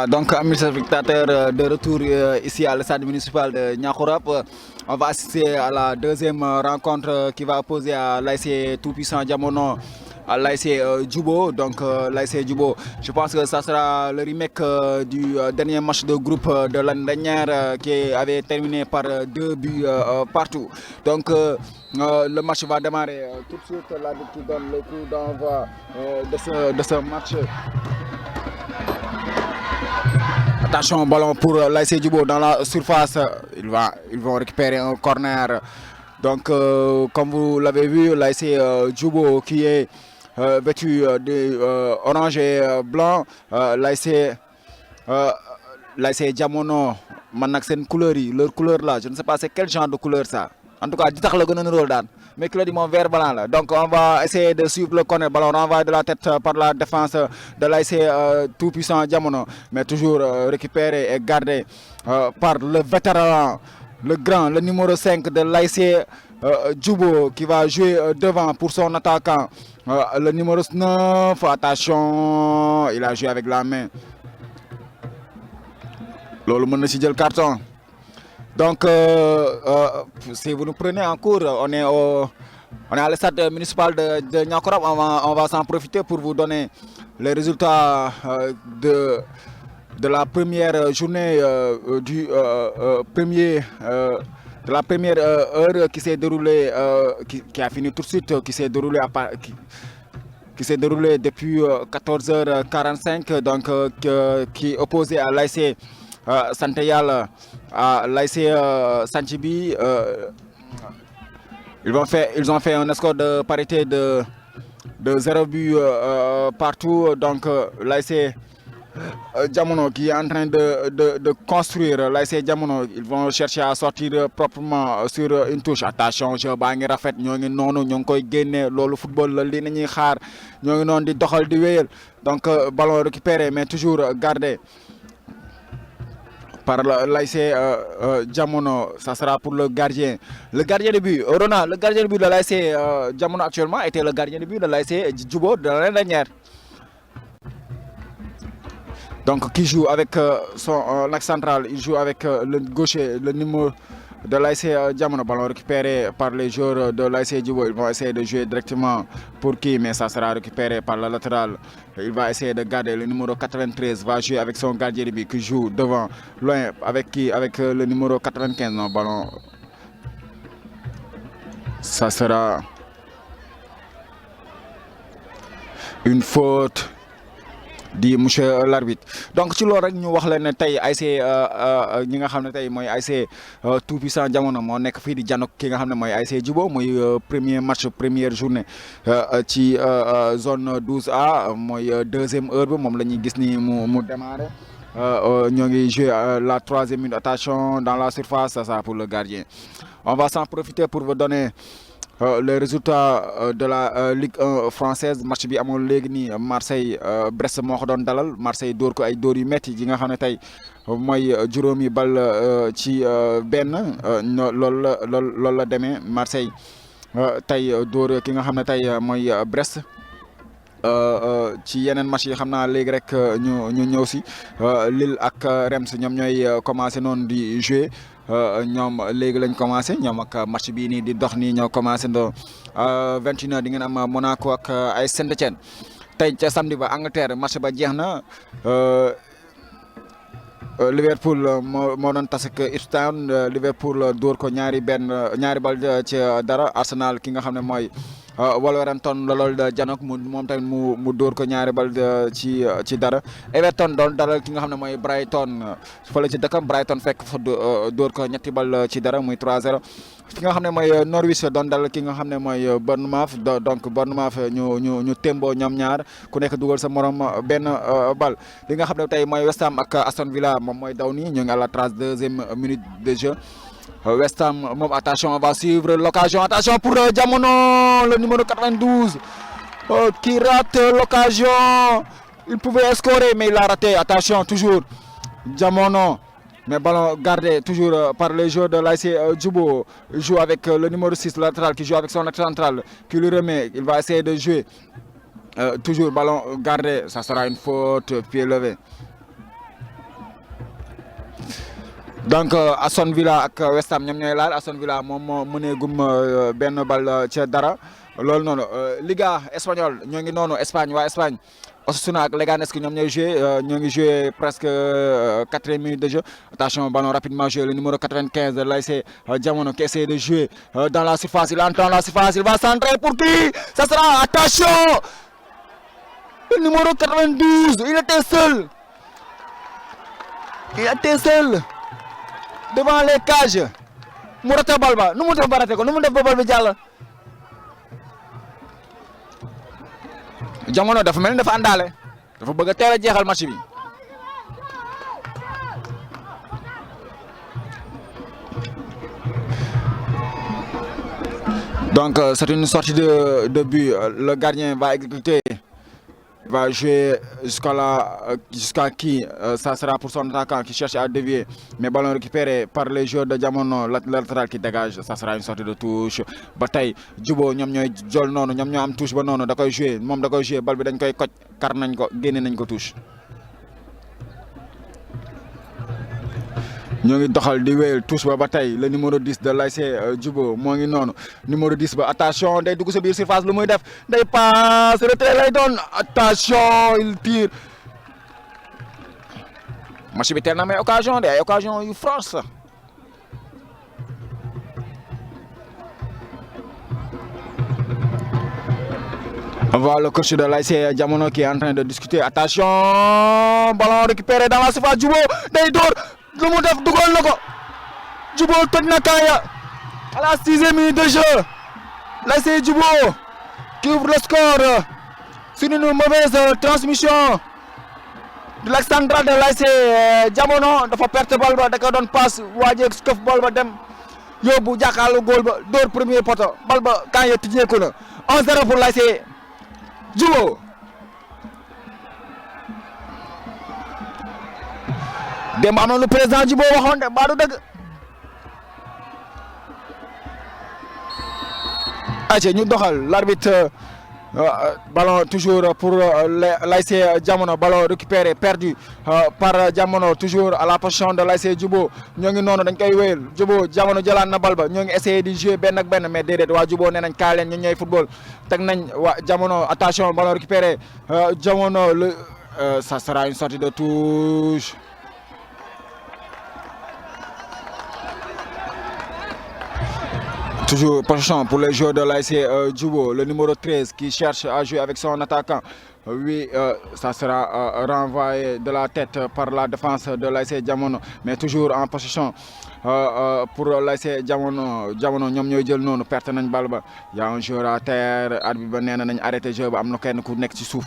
Voilà, donc amis spectateurs, de retour ici à l'estade municipal de Niakoulrap. On va assister à la deuxième rencontre qui va opposer à l'ASC Tout-Puissant Diamono à l'ASC Djubo. Donc l'ASC Djubo, je pense que ça sera le remake du dernier match de groupe de l'année dernière qui avait terminé par 2 buts partout. Donc le match va démarrer tout de suite. L'arbitre qui donne le coup d'envoi de ce match. Attention, ballon pour l'ASC Djubo dans la surface. Ils vont récupérer un corner. Donc, comme vous l'avez vu, l'ASC Djubo qui est vêtu de orange et blanc. L'ASC Diamono, leur couleur là, je ne sais pas c'est quel genre de couleur ça. En tout cas, mais couleur du vert blanc là. Donc on va essayer de suivre le corner, ballon renvoyé de la tête par la défense de l'ASC Tout-Puissant Diamono, mais toujours récupéré et gardé par le vétéran, le grand, le numéro 5 de l'ASC Djubo qui va jouer devant pour son attaquant, le numéro 9. Attention, il a joué avec la main. Lolo mène si le carton. Donc, si vous nous prenez en cours, on est à l'estade municipal de Niakoulrap. On va s'en profiter pour vous donner les résultats de la première journée de la première heure qui s'est déroulée, qui a fini tout de suite, qui s'est déroulée depuis 14h45, donc qui est opposé à l'ASC Santeyal à l'ASC Sanchibi. Ils ont fait un score de parité de 0 but partout. Donc l'ASC Diamono qui est en train de construire. L'ASC Diamono, ils vont chercher à sortir proprement sur une touche. Attention, je bangi rafet ñongi nonu ñong koy génné lolu football li nañuy xaar ñongi non di doxal di wéyal. Donc ballon récupéré mais toujours gardé par l'ASC Diamono. Ça sera pour le gardien. Le gardien de but, Rona, le gardien de but de l'ASC Diamono actuellement était le gardien de but de l'ASC Djubo de l'année dernière. Donc qui joue avec son axe central, il joue avec le gaucher, le numéro de l'ASC Diamono. Ballon récupéré par les joueurs de l'ASC Djubo. Ils vont essayer de jouer directement pour qui, mais ça sera récupéré par le latéral. Il va essayer de garder le numéro 93, va jouer avec son gardien de but qui joue devant, loin, avec qui? Avec le numéro 95. Non, ballon. Ça sera une faute, dit monsieur l'arbitre. Donc ci loolu rek ñu wax leen ne tey ASC ñi nga xam ne tey mooy ASC Tout-Puissant Diamono moo nekk fii di janok ki nga xam ne mooy ASC Djubo muy premier match première journée ci zone 12A mooy deuxième heure bi moom la ñuy gis ni mu démarré. Ñoo ngi joué la 3e minute. Attention dans la surface, ça pour le gardien. On va s'en profiter pour vous donner les résultats de la Ligue 1 française. Match bi amoon léegi nii Marseille Brest moo ko doon dalal. Marseille dóor ko ay dóor yu metti yi nga xam ne tey mooy juróomi bal ci benn. loolu la demee Marseille tey dóor ki nga xam ne tey mooy Brest. ci yeneen match yi xam naa léegi rek ñu ñëw si Lille ak Reims ñoom ñooy commencé noonu di jouer. ñoom léegi lañ commencé ñoom ak match bii nii di dox nii ñoo commencé ndo 21h di ngeen am Monaco ak ay Saint-Étienne. tey ca samedi ba Angleterre match ba jeex na. Liverpool moo doon tas ak Ipswich. Liverpool dóor ko ñaari bal ci dara. Arsenal ki nga xam ne mooy Wolverhampton lool janok moom tamit mu dóor ko ñaari bal ci dara. Everton doon dalal ki nga xam ne mooy Brighton fële ci dëkkam. Brighton fekk fa dóor ko ñetti bal ci dara muy 3-0. ki nga xam ne mooy Norwich doon dalal ki nga xam ne mooy Bournemouth. donc Bournemouth ñu tembo ñoom ñaar ku nekk dugal sa morom benn bal. li nga xam ne tey mooy West Ham ak Aston Villa moom mooy daw nii ñu ngi à la 32e minute de jeu. West Ham moom attention, on va suivre l'occasion. Attention pour Diamono, le numéro 92 qui rate l'occasion. Il pouvait scorer mais il a raté. Attention toujours Diamono. Mais ballon gardé toujours par les joueurs de l'ASC Djubo. Il joue avec le numéro 6 latéral qui joue avec son axe central qui lui remet. Il va essayer de jouer. Toujours ballon gardé. Ça sera une faute, pied levé. donc Aston Villa ak West Ham ñoom ñooy laal Aston Villa moom moo mënee gum benn bal ca dara loolu noonu Liga espagnol ñoo ngi noonu Espagne waa Espagne Osasuna ak Leganés ñoom ñoo ngi joué presque 4e minute de jeu attention ballon rapidement joué le numéro 95 de l'AS Jamono qui essaie de jouer dans la surface il entre dans la surface il va centrer pour qui ça sera attention le numéro 92 il était seul devant les cages mu rate bal ba nu mu def ba rate ko nu mu def ba bal bi jàll Jamono dafa mel ni dafa àndaale dafa bëgg a teel a jeexal match bi donc c'est une sortie de but le gardien va exécuter va jouer jusqu'à qui ça sera pour son attaquant qui cherche à dévier mais ballon récupéré par les joueurs de Jamono latéral qui dégage ça sera une sortie de touche ba tey Jubo ñoom ñooy jol noonu ñoom ñoo am touche ba noonu da koy jouer moom da koy jouer bal bi dañ koy koj kar nañ ko génne nañ ko touche ñoo ngi doxal di wéyal touche ba tey le numéro 10 de l'AS Jubo moo ngi noonu numéro 10 ba attention day dugg sa biir surface lu muy def day passe retrait lay doon attention il tire match bi teel na may occasion de ay occasion yu France on voit le coach de l'AS Jamono qui est en train de discuter attention ballon récupéré dans la surface Jubo day door lu mu def dugal na ko Jubo toj na kaaya à la 6e minute de jeu l'AS Jubo qui ouvre le score sur une mauvaise transmission de l'axe central de l'AS Jamono dafa perte bal ba da ko doon passe waajeeg scof bal ba dem yóbbu jàkkaarloo góol ba door premier poteau bal ba kaaya tijjeeku na 1-0 pour l'AS Jubo démb am na lu président Jubo waxoon de baadu dëgg ayca ñu doxal l'arbitre ballon toujours pour l'AS Jamono ballon récupéré perdu par Jamono toujours à la position de l'AS Jubo ñoo ngi noonu dañ koy wéyal Jubo Jamono jëlaat na bal ba ñoo ngi essayé di jouer benn ak benn mais déedéet waa Jubo nee nañ kaay leen ñu ñooy football teg nañ waa Jamono attention ballon récupéré Jamono ça sera une sortie de touche. Toujours possession pour les joueurs de l'AS Jubo, le numéro 13 qui cherche à jouer avec son attaquant. Oui, ça sera renvoyé de la tête par la défense de l'AS Jamono, mais toujours en possession pour l'AS Jamono. Jamono ñoom ñooy jël noonu perte nañ bal ba y a un joueur à terre arbitre ba nee nañ arrêté jeu ba am na kenn ku nekk ci suuf.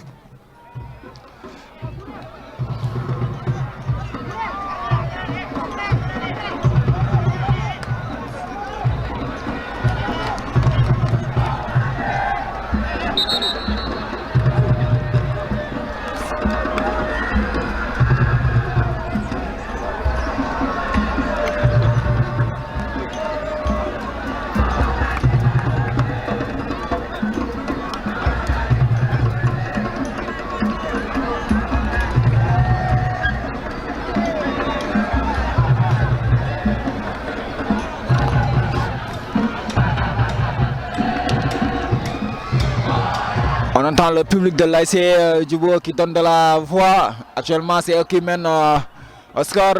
On entend le public de l'AS Jubo qui donne de la voix. Actuellement, c'est eux qui mènent au score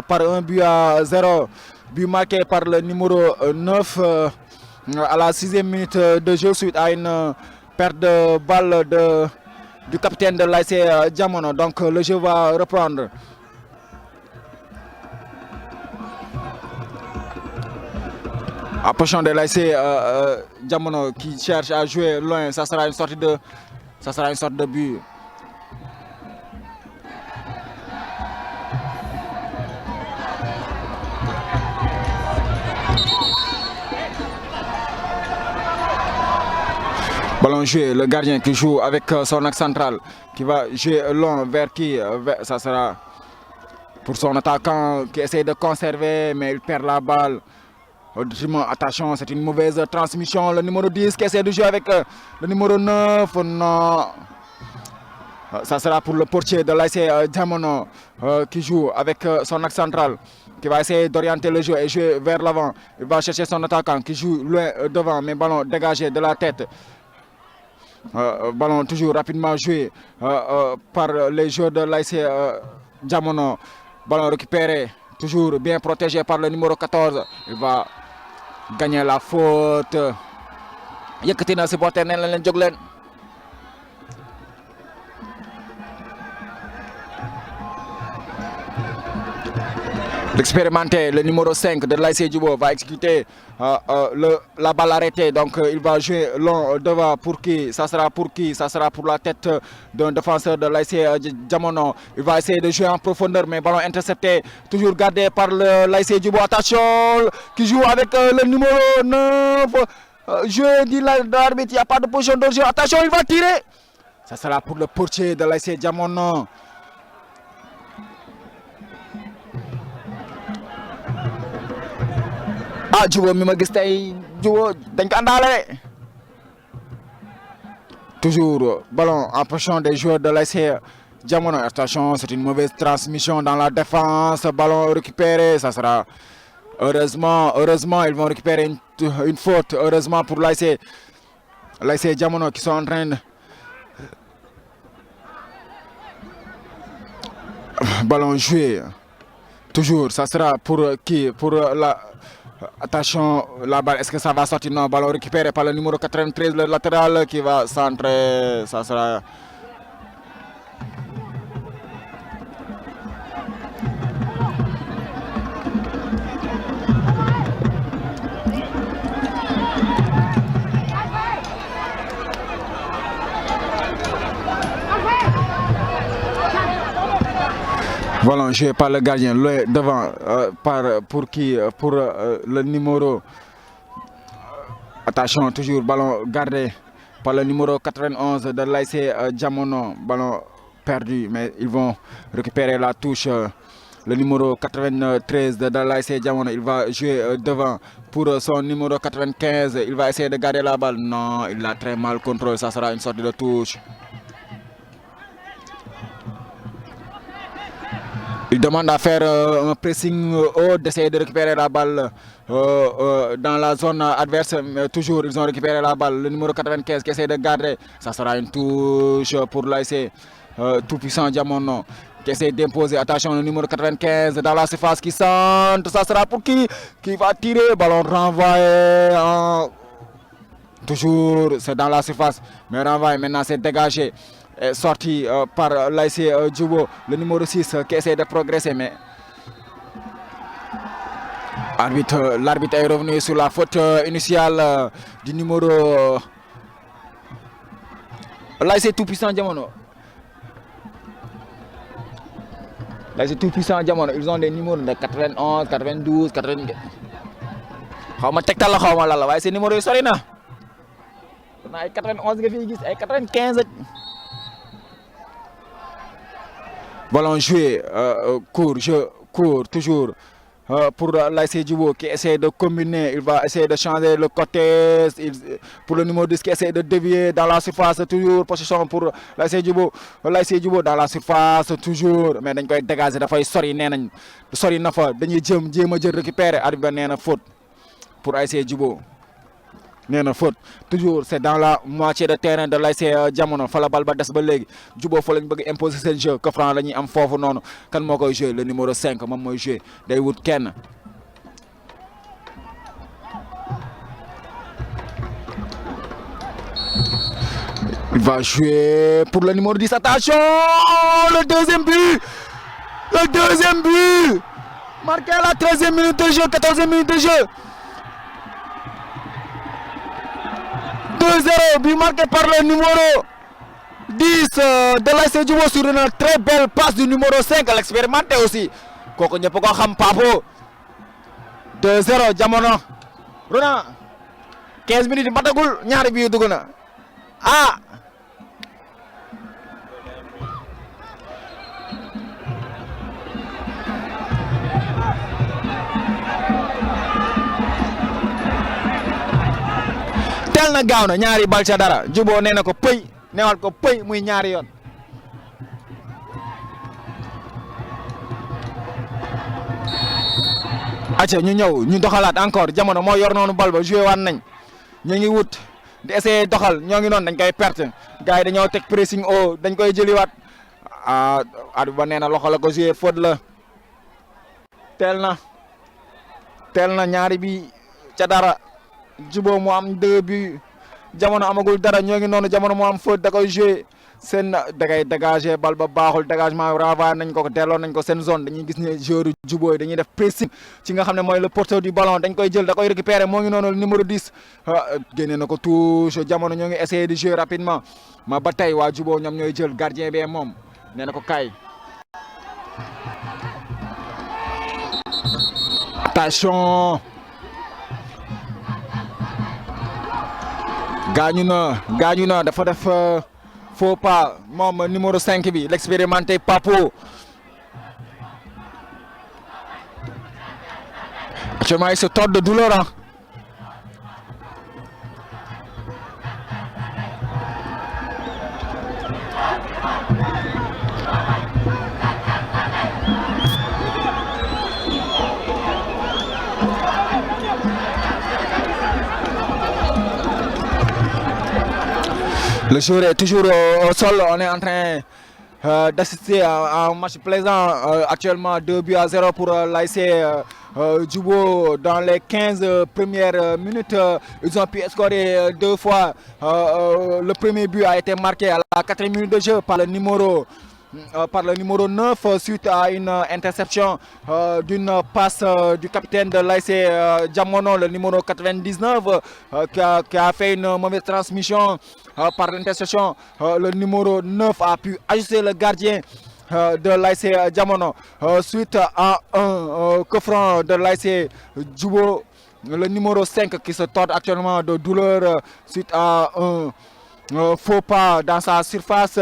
par 1-0. But marqué par le numéro 9 à la 6e minute de jeu suite à une perte de balle du capitaine de l'AS Jamono. Donc le jeu va reprendre. À position de l'AS Jamono qui cherche à jouer loin, ça sera une sorte de but. Ballon joué, le gardien qui joue avec son axe central, qui va jouer long vers qui ça sera pour son attaquant qui essaie de conserver, mais il perd la balle. Attention, c'est une mauvaise transmission. Le numéro 10 qui essaie de jouer avec le numéro 9. Non. Ça sera pour le portier de l'AS Jamono qui joue avec son axe central. qui va essayer d'orienter le jeu et jouer vers l'avant. Il va chercher son attaquant qui joue loin devant, mais ballon dégagé de la tête. Ballon toujours rapidement joué par les joueurs de l'ASC Jamono. Ballon récupéré, toujours bien protégé par le numéro 14. Il va gagner la faute. Yëkkati na supporter neen leen jóg leen. L'expérimenté, le numéro 5 de l'ASC Djibo va exécuter la balle arrêtée. Donc il va jouer long devant pour qui? Ça sera pour qui? Ça sera pour la tête d'un défenseur de l'ASC Jamono. Il va essayer de jouer en profondeur, mais ballon intercepté. Toujours gardé par l'ASC Djibo. Attention, qui joue avec le numéro 9. Jeu dit l'arbitre, il n'y a pas de position de jeu. Attention, il va tirer. Ça sera pour le portier de l'ASC Jamono. Ah, Djibo mi ma gis tey Djibo dañ ko àndaale. Toujours ballon en possession des joueurs de l'ASC Jamono. Attention, c'est une mauvaise transmission dans la défense. Ballon récupéré, ça sera heureusement ils vont récupérer une faute. Heureusement pour l'ASC Jamono qui sont en train de ballon joué. Toujours, ça sera pour qui? Pour la attention, la balle, est-ce que ça va sortir? Non, ballon récupéré par le numéro 93, le latéral qui va centrer. Ça sera. Ballon joué par le gardien, loin devant, pour qui? Pour le numéro. Attention, toujours ballon gardé par le numéro 91 de l'ASC Jamono. Ballon perdu, mais ils vont récupérer la touche. Le numéro 93 de l'ASC Jamono, il va jouer devant pour son numéro 95. Il va essayer de garder la balle. Non, il l'a très mal contrôlé. Ça sera une sorte de touche. Il demande à faire un pressing haut, d'essayer de récupérer la balle dans la zone adverse. Mais toujours, ils ont récupéré la balle. Le numéro 95 qui essaie de garder. Ça sera une touche pour l'ASC tout-puissant Jamono qui essaie d'imposer. Attention, le numéro 95 dans la surface qui centre. Ça sera pour qui? Qui va tirer. Ballon renvoyé. Toujours, c'est dans la surface. Mais renvoyé, maintenant c'est dégagé. Sorti par l'ASC Djibo, le numéro 6 qui essaie de progresser, mais l'arbitre est revenu sur la faute initiale du numéro l'ASC tout-puissant Jamono. L'ASC tout-puissant Jamono, ils ont des numéros de 91, 92, 90. xaw ma tegtal la xaw ma lan la waaye ces numéros yi sori na. ay 91 nga fi gis ay 95. Ballon joué, court toujours pour l'ASC Djibo qui essaie de combiner. Il va essayer de changer le côté. Pour le numéro 10 qui essaie de dévier dans la surface. Toujours possession pour l'ASC Djibo. L'ASC Djibo dans la surface toujours. Mais dañ koy dégager dafay sori nee nañ sori na fa dañuy jéem a jël récupérer. Arbitre nee na faute pour l'ASC Djibo. nee na faute toujours c'est dans la moitié de terrain de l'ASC Jamono fa la bal ba des ba léegi Djibo fa lañ bëgg imposer seen jeu que franc la ñuy am foofu noonu kan moo koy jouer le numéro 5 moom mooy jouer day wut kenn. Il va jouer pour le numéro 10. Attention, le deuxième but marqué à la 13e minute de jeu, 14e minute de jeu. 2-0, but marqué par le numéro 10 de l'ASC Djibo sur une très belle passe du numéro 5, l'expérimenté aussi. Kooku ñëpp ko xam Papo. 2-0 Jamono. Runa 15 minutes matagul ñaari bi dugg na. Ah. Tel na gaaw na ñaari bal ca dara Djibo nee na ko pëy newal ko pëy muy ñaari yoon. acca ñu ñëw ñu doxalaat encore jamono moo yor noonu bal ba joué waan nañ ñu ngi wut di essayer doxal ñoo ngi noonu dañ koy perte gars yi dañoo teg pressing haut dañ koy jëliwaat at ba nee na loxo la ko joué faute la teel na ñaari bi ca dara Djibo mu am 2 buts jamono amagul dara ñoo ngi noonu jamono mu am faute da koy joué seen da ngay dégagé bal ba baaxul dégagement renvoyé nañ ko delloo nañ ko seen zone dañuy gis ne joueur Djibo yi dañuy def pressing ci nga xam ne mooy le porteur du ballon dañ koy jël da koy récupérer moo ngi noonu le numéro 10 génne na ko touche jamono ñoo ngi essayer de jouer rapidement ma ba tey waa Djibo ñoom ñooy jël gardien bi moom nee na ko kaay attention gaañu na dafa def faux pas moom numéro 5 bi l'expérimenté Papo actuellement il se tord de douleur Le joueur est toujours au sol. On est en train d'assister à un match plaisant. Actuellement 2-0 pour l'ASC Djibo dans les 15 premières minutes. Ils ont pu scorer 2 fois. Le premier but a été marqué à la 4e minute de jeu par le numéro 9 suite à une interception d'une passe du capitaine de l'ASC Jamono, le numéro 99, qui a fait une mauvaise transmission par l'interception. Le numéro 9 a pu ajuster le gardien de l'ASC Jamono suite à un coup franc de l'ASC Djibo. Le numéro 5 qui se tord actuellement de douleur suite à un faux pas dans sa surface.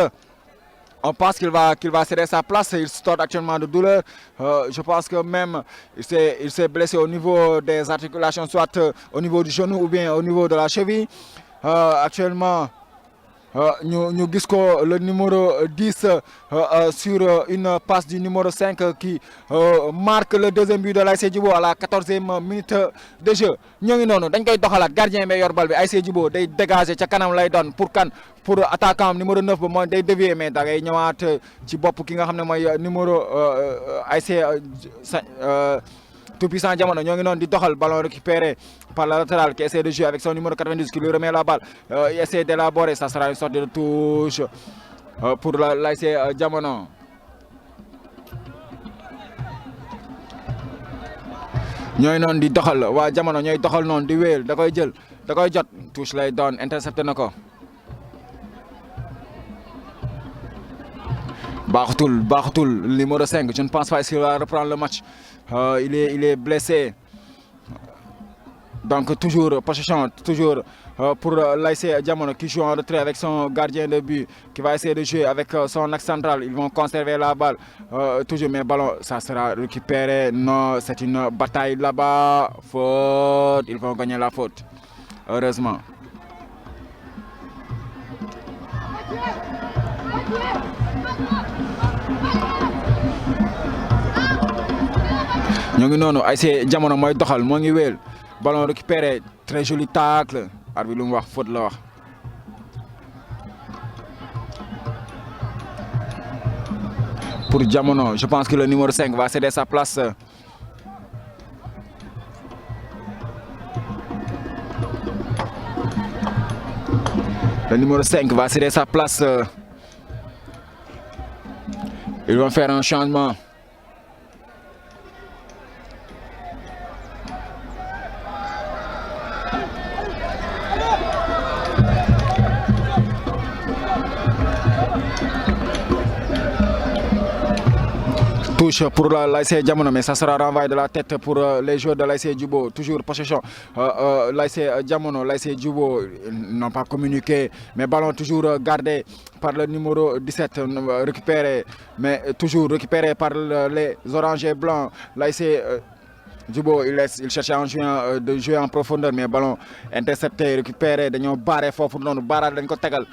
On pense qu'il va céder sa place. Il se tord actuellement de douleur. Je pense que même il s'est blessé au niveau des articulations, soit au niveau du genou ou bien au niveau de la cheville. Actuellement, nous avons le numéro 10 sur une passe du numéro 5 qui marque le deuxième but de l'ASC Djibo à la 14e minute de jeu. Nous avons le gardien meilleur bal bi ASC Djibo day dégager ca kanam lay don pour attaquant numéro 9 ba mooy day dévier mais da ngay ñëwaat ci bopp ki nga xam ne mooy numéro ASC Tout Puissant Jamono ñoo ngi noonu di doxal ballon récupéré par la latéral qui essaie de jouer avec son numéro 92 qui lui remet la balle. Il essaie d'élaborer, ça sera une sorte de touche pour l'ASC Jamono. ñooy noonu di doxal waa Jamono ñooy doxal noonu di wéyal da koy jël da koy jot touche lay doon intercepté na ko. Baaxutul numéro 5 je ne pense pas qu'il va reprendre le match. Il est blessé. Donc toujours possession, toujours pour l'ASC Jamono qui joue en retrait avec son gardien de but qui va essayer de jouer avec son axe central. Ils vont conserver la balle. Toujours mais ballon, ça sera récupéré. Non, c'est une bataille là-bas. Faute, ils vont gagner la faute. Heureusement. Nous avons ASC Jamono mooy doxal moo ngi wéel ballon récupéré très joli tacle arbitre lu mu wax faute la wax. Pour Jamono je pense que le numéro 5 va céder sa place. Le numéro 5 va céder sa place. Ils vont faire un changement. Touche pour l'ASC Jamono, mais ça sera renvoyé de la tête pour les joueurs de l'ASC Djibo. Toujours possession. L'ASC Jamono, l'ASC Djibo n'ont pas communiqué, mais ballon toujours gardé par le numéro 17, récupéré, mais toujours récupéré par les oranges et blancs. L'ASC Djibo il cherchait de jouer en profondeur mais ballon intercepté récupéré dañoo barré foofu noonu baaraat dañ ko tegal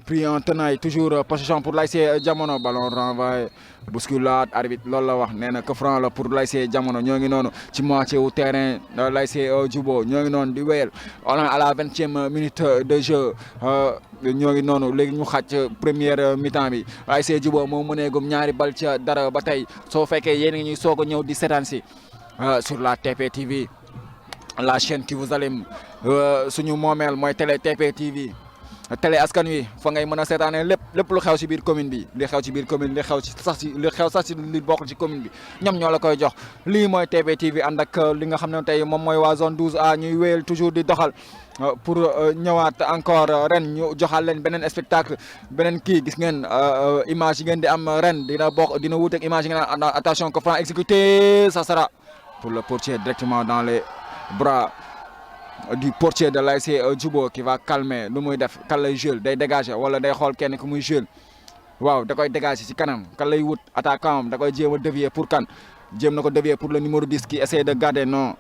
pris en tenaille toujours possession pour l'ASC Jamono ballon renvoyé bousculade arbitre loolu la wax nee na coup franc la pour l'ASC Jamono ñoo ngi noonu ci moitié wu terrain l'ASC Djibo ñoo ngi noonu di wéyal à la 20e minute de jeu ñoo ngi noonu léegi ñu xàcc première mi-temps bi l'ASC Djibo moo mëneegum ñaari bal ca dara ba tey soo fekkee yéen ngi ñuy soog a ñëw di seetaan si sur la TP TV la chaîne qui vous allume suñu moomeel mooy télé TP TV télé askan wi fa ngay mën a seetaanee lépp lu xew ci biir commune bi li xew ci biir commune li xew sax ci li bokk ci commune bi ñoom ñoo la koy jox lii mooy TP TV ànd ak li nga xam ne tey moom mooy waa zone 12A ñuy wéyal toujours di doxal pour ñëwaat encore ren ñu joxal leen beneen spectacle beneen kii gis ngeen image yi ngeen di am ren dina wuuteeg image yi ngeen attention coup franc exécuté ça sera pour le portier directement dans les bras du portier de l'ASC Djibo qui va calmer lu muy def kan lay jël day dégager wala day xool kenn ku muy jël waaw da koy dégager ci kanam kan lay wut attaquant am da koy jéem a dévier pour kan jéem na ko dévier pour le numéro 10 qui essaie de garder non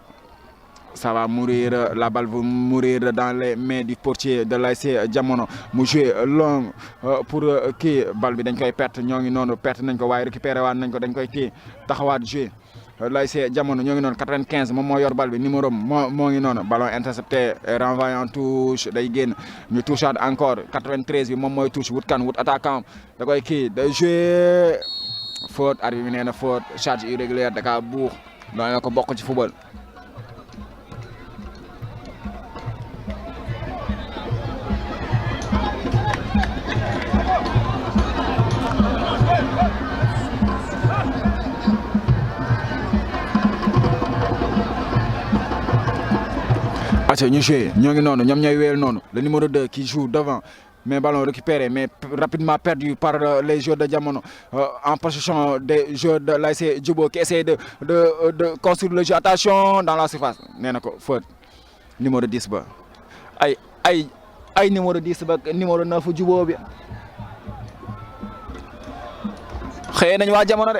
ça va mourir la balle va mourir dans les mains du portier de l'ASC Jamono mu jouer long pour kii balle bi dañ koy perte ñoo ngi noonu perte nañ ko waaye récupéré waat nañ ko dañ koy téye taxawaat jouer l'ASC Jamono ñoo ngi noonu 95 moom moo yor bal bi numéro moo ngi noonu ballon intercepté renvoyé en touche day génn ñu touchaat encore 93 bi moom mooy touche wut kan wut attaquant da koy kii day joué faute arbitre bi nee na faute charge irrégulière da kaa buux doon na ko bokk ci football. ñu joué ñoo ngi noonu ñoom ñooy wéyal noonu le numéro 2 qui joue devant mais ballon récupéré mais rapidement perdu par les joueurs de Jamono en possession des joueurs de l'ASC Djibo qui essaie de construire le jeu attention dans la surface nee na ko faute numéro 10 ba ay numéro 10 ba numéro 9 Djibo bi xëy nañu waa Jamono de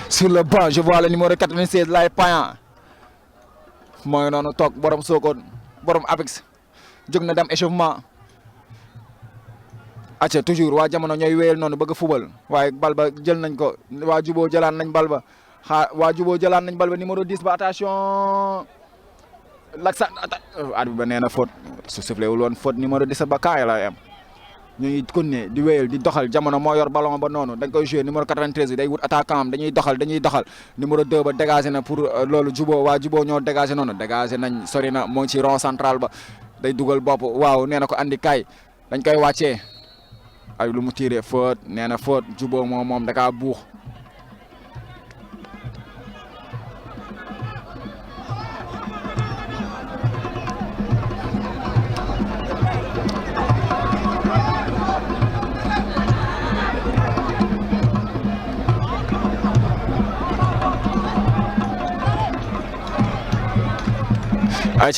sur le banc je vois le numéro 96 Lay Payan mooy noonu toog borom Sokone borom Apex jóg na dem échauffement acca toujours waa Jamono ñooy wéyal noonu bëgg a fubal waaye bal ba jël nañ ko waa Djibo jëlaan nañ bal ba waa Djibo jëlaan nañ bal ba numéro 10 ba attention laksa arbitre ba nee na faute su sifflé wul woon faute numéro 10 ba kaay la am ñu ngi continuer di wéyal di doxal Jamono moo yor ballon ba noonu dañ koy jouer numéro 93 bi day wut attaquant am dañuy doxal numéro 2 ba dégagé na pour loolu Djibo waa Djibo ñoo dégagé noonu dégagé nañ sori na moo ngi ci rond central ba day dugal bopp waaw nee na ko andi kaay dañ koy wàccee ay lu mu tiré faute nee na faute Djibo moom da kaa buux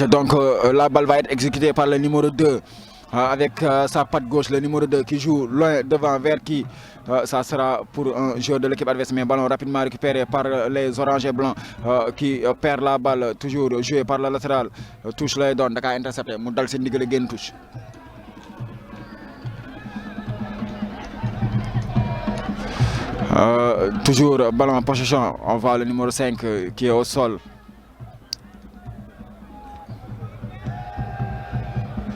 donc la balle va être exécutée par le numéro 2 avec sa patte gauche, le numéro 2 qui joue loin devant vers qui ça sera pour un joueur de l'équipe adverse, mais ballon rapidement récupéré par les oranges et blancs qui perd la balle, toujours joué par le latéral, touche lay doon da kaa intercepté mu dal seen ndigal génn touche. Toujours ballon en possession, on voit le numéro 5 qui est au sol.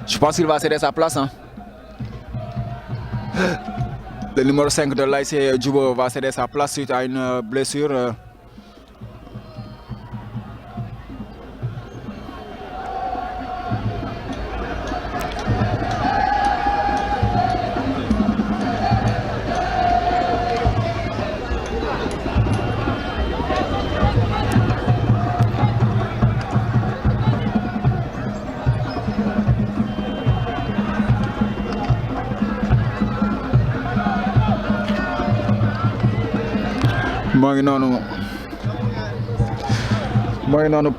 Je pense qu'il va céder sa place. Hein. Le numéro 5 de l'ASC Djibo va céder sa place suite à une blessure. moo ngi noonu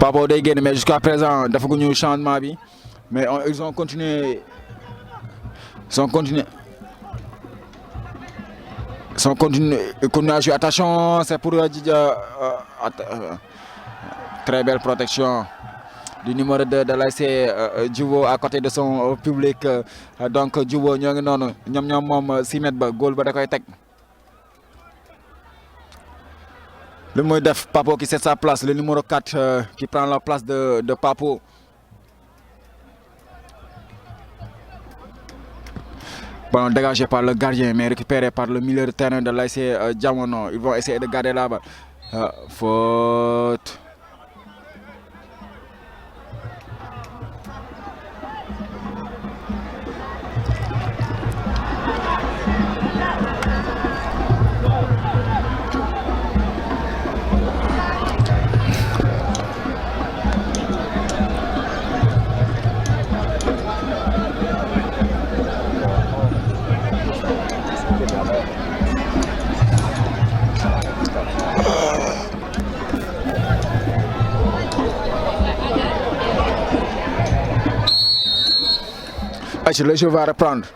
Papo day génn mais jusqu'à présent dafaguñu changement bi mais ils ont continué. Ils ont continué. Ils ont continué à jouer. Attention, c'est pour très belle protection du numéro 2 de l'ASC Djubo à côté de son public. Donc Djubo ñoo ngi noonu ñoom moom 6 mètres ba góol ba da koy teg. Le mooy def Papo qui cède sa place, le numéro 4 qui prend la place de Papo. Ballon dégagé par le gardien mais récupéré par le milieu de terrain de l'ASC Diamono. Ils vont essayer de garder la balle. Faute. Le jeu va reprendre.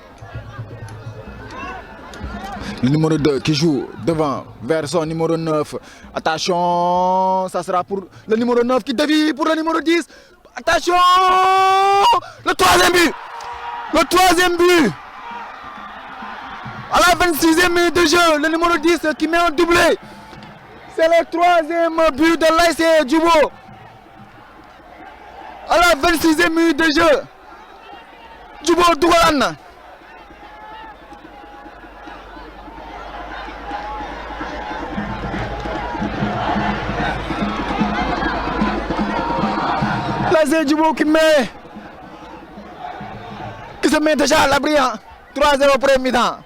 Le numéro 2 qui joue devant vers son numéro 9. Attention, ça sera pour le numéro 9 qui dévie pour le numéro 10. Attention, le troisième but. Le troisième but. À la 26e minute de jeu, le numéro 10 qui met un doublé. C'est le troisième but de l'ASC Djubo. À la 26e minute de jeu. Djubo dugalan na. L'ASC Djubo qui se met déjà à l'abri. 3-0 premier mi-temps.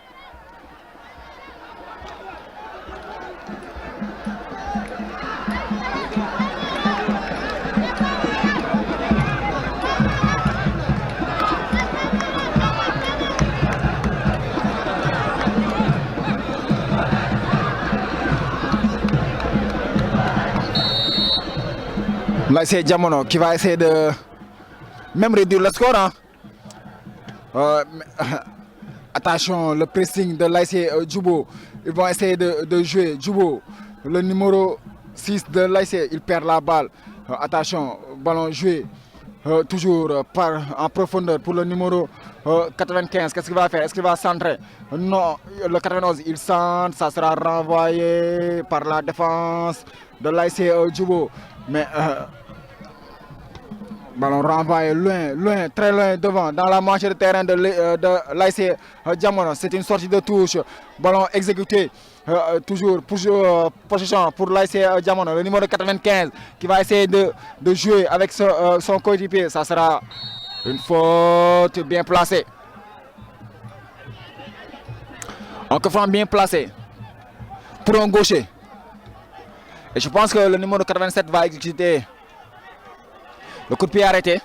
L'ASC Diamono qui va essayer de même réduire le score. Hein. Attention, le pressing de l'ASC Djubo. Ils vont essayer de jouer. Djubo, le numéro 6 de l'ASC, il perd la balle. Attention, ballon joué. Toujours en profondeur pour le numéro 95. Qu'est-ce qu'il va faire? Est-ce qu'il va centrer? Non, le 91, il centre. Ça sera renvoyé par la défense de l'ASC Djubo. Mais ballon renvoyé loin, très loin devant, dans la moitié de terrain de l'ASC Diamono. C'est une sortie de touche. Ballon exécuté. Toujours possession pour l'ASC Diamono. Le numéro 95 qui va essayer de jouer avec son coéquipier. Ça sera une faute bien placée. Un coup franc bien placé pour un gaucher. Et je pense que le numéro 87 va exécuter le coup de pied arrêté.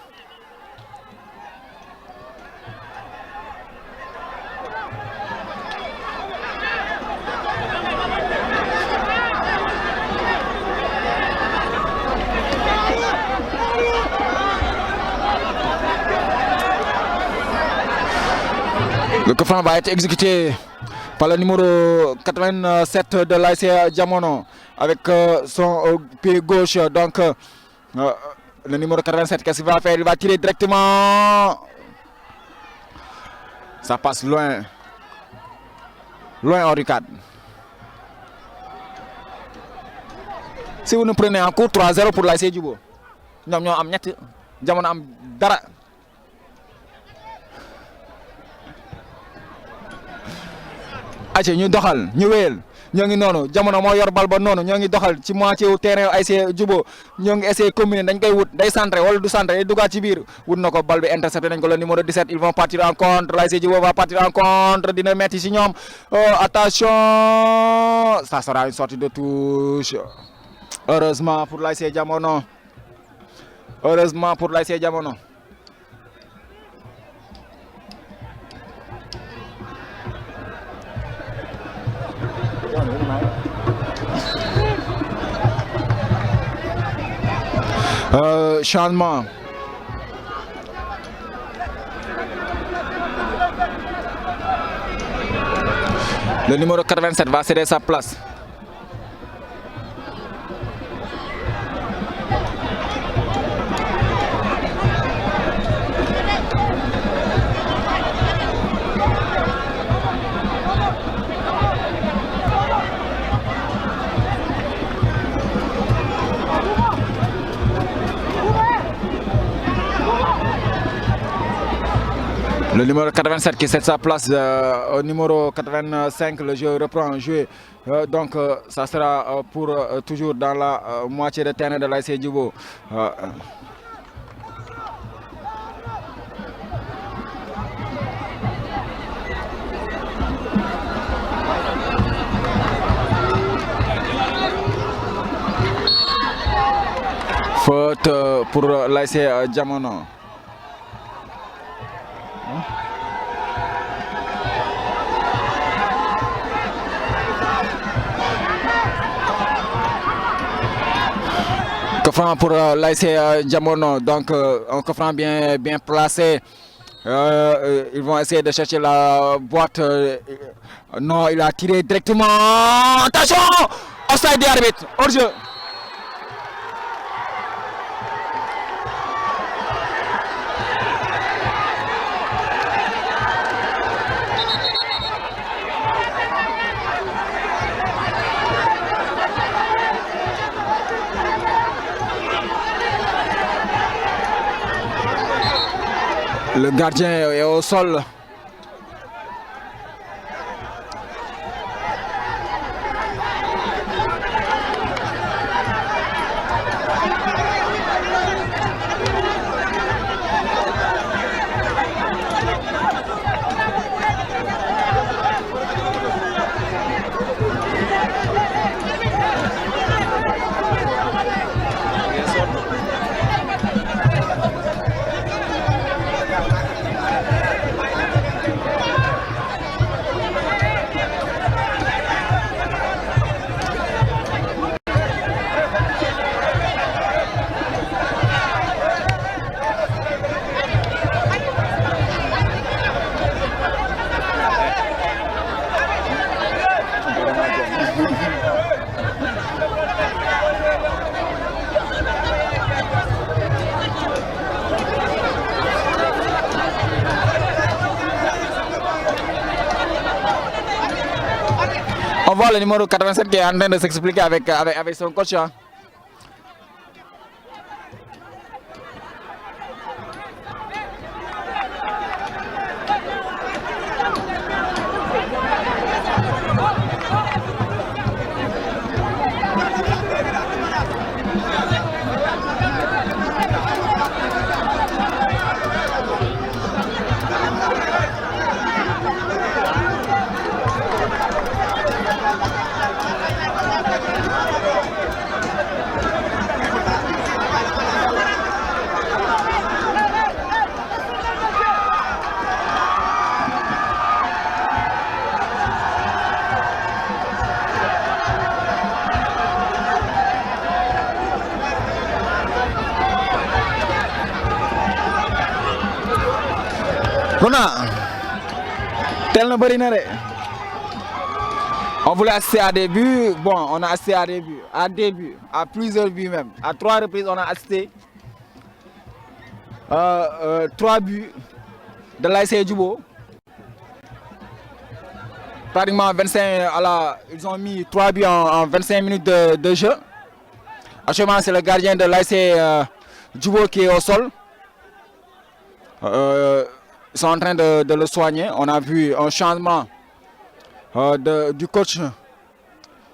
Le coup franc va être exécuté par le numéro 87 de l'ASC Diamono avec son pied gauche. Donc le numéro 87, qu'est-ce qu'il va faire? Il va tirer directement. Ça passe loin hors du cadre. Si vous nous prenez en cours, 3-0 pour l'ASC Djubo. Nous avons ñett Diamono am dara. Aca ñu doxal ñu wéyal ñoo ngi noonu Diamono moo yor bal ba noonu ñoo ngi doxal ci moitié wu terrain ASC Djubo ñoo ngi essayé combiner dañ koy wut day centré wala du centré day dugaat ci biir wut na ko bal bi intercepté nañ ko le numéro 17 ils vont partir en contre l'ASC Djubo va partir en contre dina metti ci ñoom attention ça sera une sortie de touche heureusement pour l'ASC Diamono Le numéro 87 va céder sa place. Le numéro 87 qui cède sa place au numéro 85, le jeu reprend un jeu. Donc ça sera pour toujours dans la moitié de terrain de l'ASC Djibo. Faute pour l'ASC Jamono. Coup franc pour l'ASC Jamono, donc un coup franc bien placé. Ils vont essayer de chercher la boîte. Non, il a tiré directement. Attention! Offside des arbitres, hors-jeu. Le gardien est au sol. On voit le numéro 87 qui est en train de s'expliquer avec son coach. Hein. Tel bari na de. On voulait assister à des buts. Bon, on a assisté à des buts, à plusieurs buts même. À 3 reprises, on a assisté 3 buts de l'ASC Djibo. Pratiquement 25 ils ont mis 3 buts en 25 minutes de jeu. Actuellement, c'est le gardien de l'ASC Djibo qui est au sol. Ils sont en train de le soigner. On a vu un changement du coach.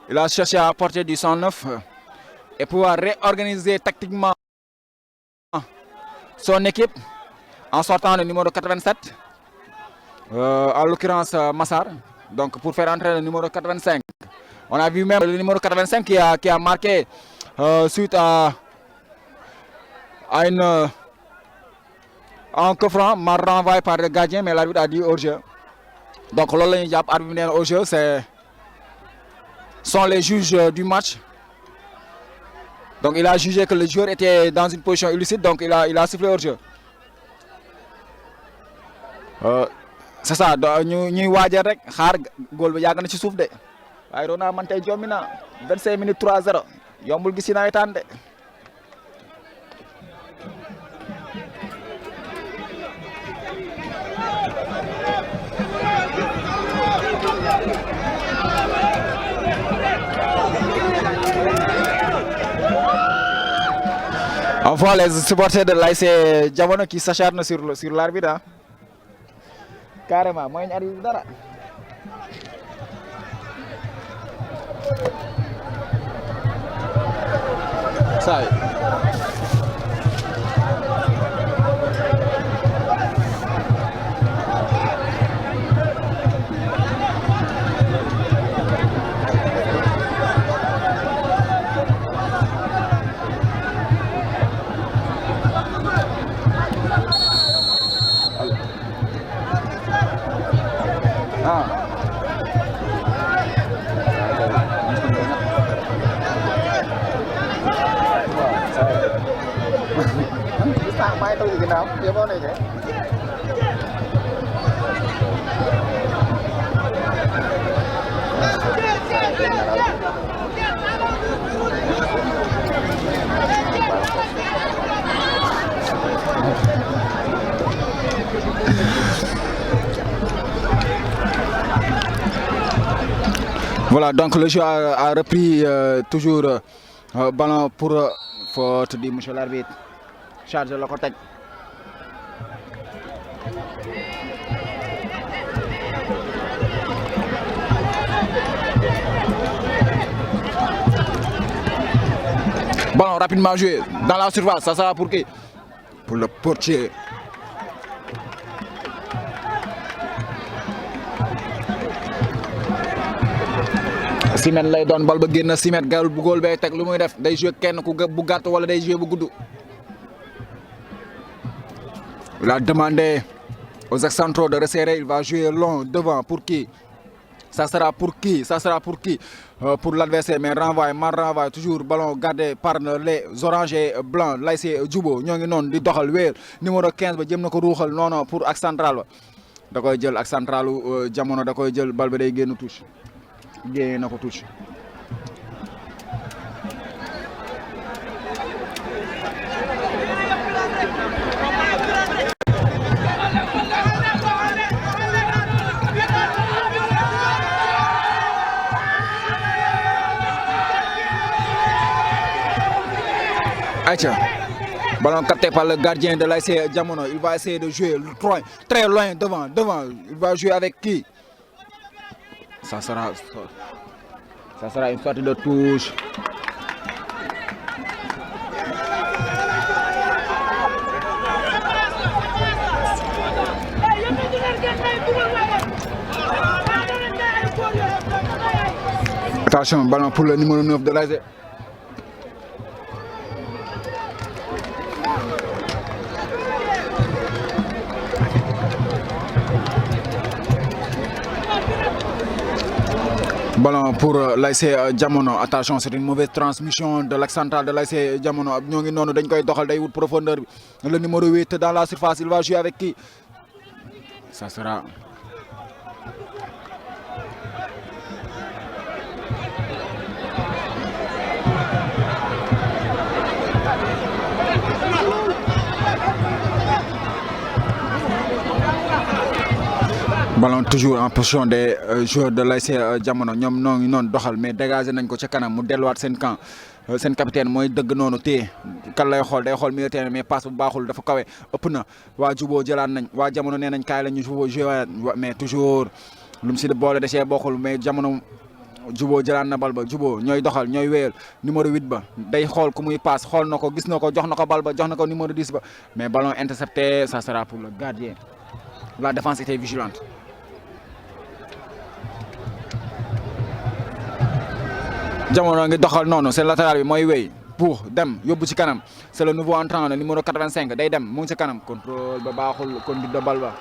Il a cherché à apporter du 109 et pouvoir réorganiser tactiquement son équipe en sortant le numéro 87, en l'occurrence Massar, donc pour faire entrer le numéro 85. On a vu même le numéro 85 qui a marqué suite à un coup franc mal renvoyé par le gardien, mais l'arbitre a dit hors-jeu. Donc l'arbitre hors-jeu, sont les juges du match. Donc il a jugé que le joueur était dans une position illicite, donc il a sifflé hors-jeu. c'est ça ñuy waajal rek xaar góol bi yàgg na ci suuf de waaye doon naa man tey jommi na 25 minutes 3-0 yombul gis si nawetaan de. On voit les supporters de l'ASC Jamono qui s'acharnent sur l'arbitre, hein. Carrément, moi je arrive dara. Ça. Mai tôi thì nào tiếp vào này thế. Voilà, donc le jeu a repris toujours ballon pour faute de monsieur l'arbitre. Charge le contact. Ballon rapidement joué dans la surface, ça sera pour qui? Pour le portier. Simet lay doon bal ba génn Simet gal bu góol bee teg lu muy def day joué kenn ku bu gàtt wala day joué bu gudd. Il a demandé aux ex-centraux de resserrer, il va jouer long devant pour qui? Ça sera pour qui? Ça sera pour qui? Pour l'adversaire, mais renvoie, mal renvoie, toujours ballon gardé par les oranges et blancs. Là c'est Djubo, ñoo ngi noonu di doxal wéer numéro 15 ba jëm na ko ruuxal non pour ak central ba da koy jël ak centralu Jamono da koy jël bal ba day génn touche génne na ko touche. Aïcha, ballon capté par le gardien de l'ASC Jamono. Il va essayer de jouer très loin devant. Il va jouer avec qui? Ça sera une sorte de touche. Attention, ballon pour le numéro 9 de l'ASC. Ballon pour l'ASC Jamono. Attention, c'est une mauvaise transmission de l'axe central de l'ASC Jamono. Ñoo ngi noonu dañ koy doxal day wut profondeur bi. Le numéro 8 dans la surface, il va jouer avec qui? Ça sera ballon toujours en position des joueurs de l'ASC Jamono ñoom noo ngi noonu doxal mais dégagé nañ ko ca kanam mu delluwaat seen camp seen capitaine mooy dëgg noonu téye kan lay xool day xool milieu terrain mais passe bu baaxul dafa kawe ëpp na waa Juboo jëlaat nañ waa Jamono nee nañ kaay la ñu joué mais toujours lu mu si boole da cee bokkul mais Jamono Juboo jëlaat na bal ba Juboo ñooy doxal ñooy wéyal numéro 8 ba day xool ku muy passe xool na ko gis na ko jox na ko bal ba jox na ko numéro 10 ba mais ballon intercepté ça sera pour le gardien. La défense était vigilante. Jamono ngi doxal noonu c'est latéral bi mooy wéy pour dem yóbbu ci kanam c'est le nouveau entrant le numéro 85 day dem mu ngi ci kanam contrôle ba baaxul conduite de balle ba.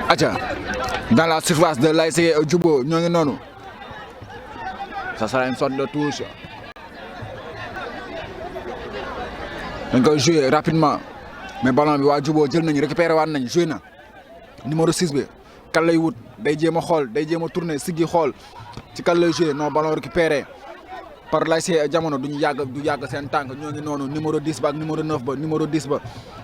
Aja dans la surface de l'ASC Djubo ñoo ngi noonu ça sera une sorte de touche dañ koy jouer rapidement mais ballon bi waa Djubo jël nañu récupéré waat nañ joué na numéro 6 bi kan lay wut day jéem a xool day jéem a tourner siggi xool ci kan lay joué non ballon récupéré par l'ASC Jamono du yàgg seen tànk ñoo ngi noonu numéro 10 ba ak numéro 9 ba numéro 10 ba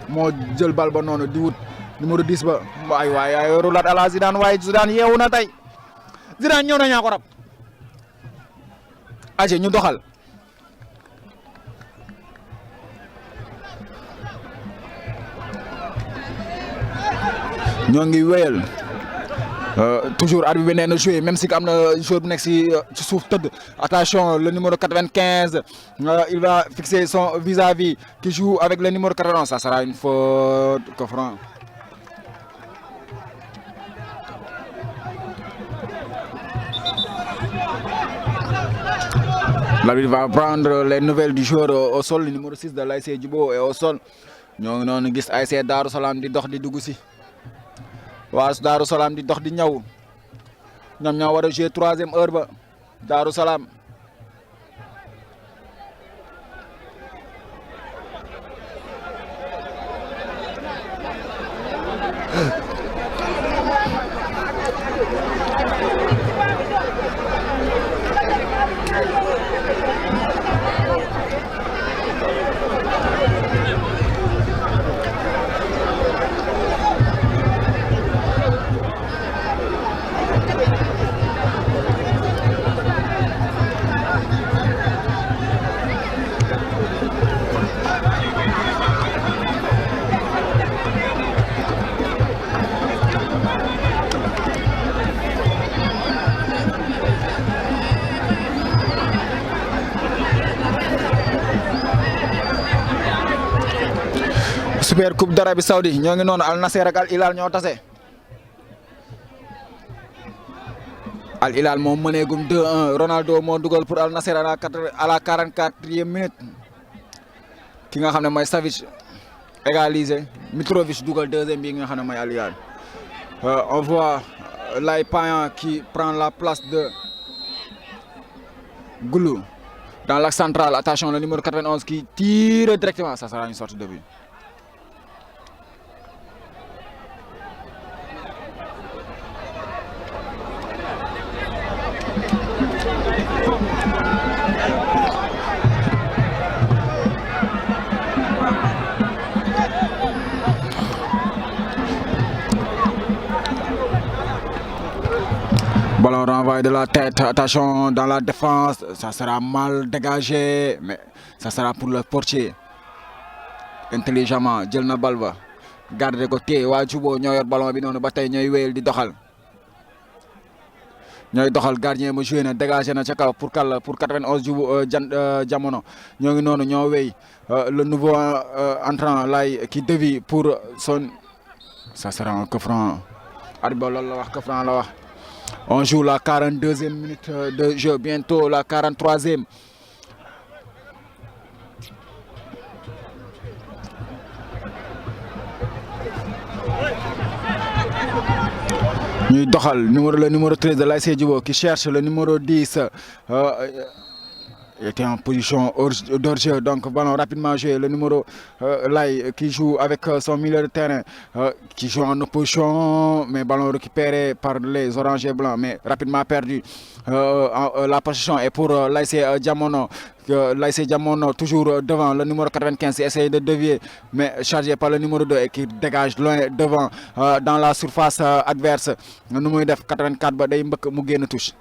moo jël bal ba noonu di wut numéro 10 ba waay roulade à la Zidane waaye Zidane yeewu na tey Zidane ñëw na ñaa ko rab aje ñu doxal ñoo ngi wéyal toujours arbitre bi nee na joué même si am na joueur bu nekk ci suuf tëdd attention le numéro 95 il va fixer son vis-à-vis qui joue avec le numéro 91 ça sera une faute coup franc. L'arbitre va prendre les nouvelles du joueur au sol le numéro 6 de l'ASC Djubo est au sol ñoo ngi noonu gis ASC Darou Salam di dox di dugg si. waa Darou Salam di dox di ñëw ñoom ñoo war a jouer 3e heure ba Darou Salam Super Coupe d'Arabie Saoudite ñoo ngi noonu Al Nassr ak Al Hilal ñoo tase Al Hilal moom mëneegum 2-1 Ronaldo moo dugal pour Al Nassr à la 44e minute ki nga xam ne mooy Savic égalisé Mitrovic dugal 2e bi nga xam ne mooy Al Hilal on voit Lay Payan qui prend la place de Goulou dans l'axe central attention le numéro 91 qui tire directement ça sera une sortie de but. Ballon renvoyé de la tête, attention dans la défense, ça sera mal dégagé, mais ça sera pour le portier. Intelligemment, jël na bal ba garder ko téye waa Djubo ñoo yor ballon bi noonu ba tey ñooy wéyal di doxal. ñooy doxal gardien mu joué na dégagé na ca kaw pour kàll pour 91 Djubo Jamono ñoo ngi noonu ñoo wéy le nouveau entrant lay qui dévie pour son ça sera un coup franc. Arbitre loolu la wax coup franc la wax. On joue la 42e minute de jeu, bientôt la 43e. ñuy doxal le numéro 13 de l'ASC Djubo qui cherche le numéro 10. Il était en position hors-jeu, donc ballon rapidement joué. Le numéro Lay qui joue avec son milieu de terrain, qui joue en opposition, mais ballon récupéré par les oranges et blancs, mais rapidement perdu. La possession est pour l'ASC Jamono. L'ASC Jamono toujours devant le numéro 95 qui essaye de dévier, mais chargé par le numéro 2 et qui dégage loin devant dans la surface adverse. Le numéro 84 ba day mbëkk mu génn touche.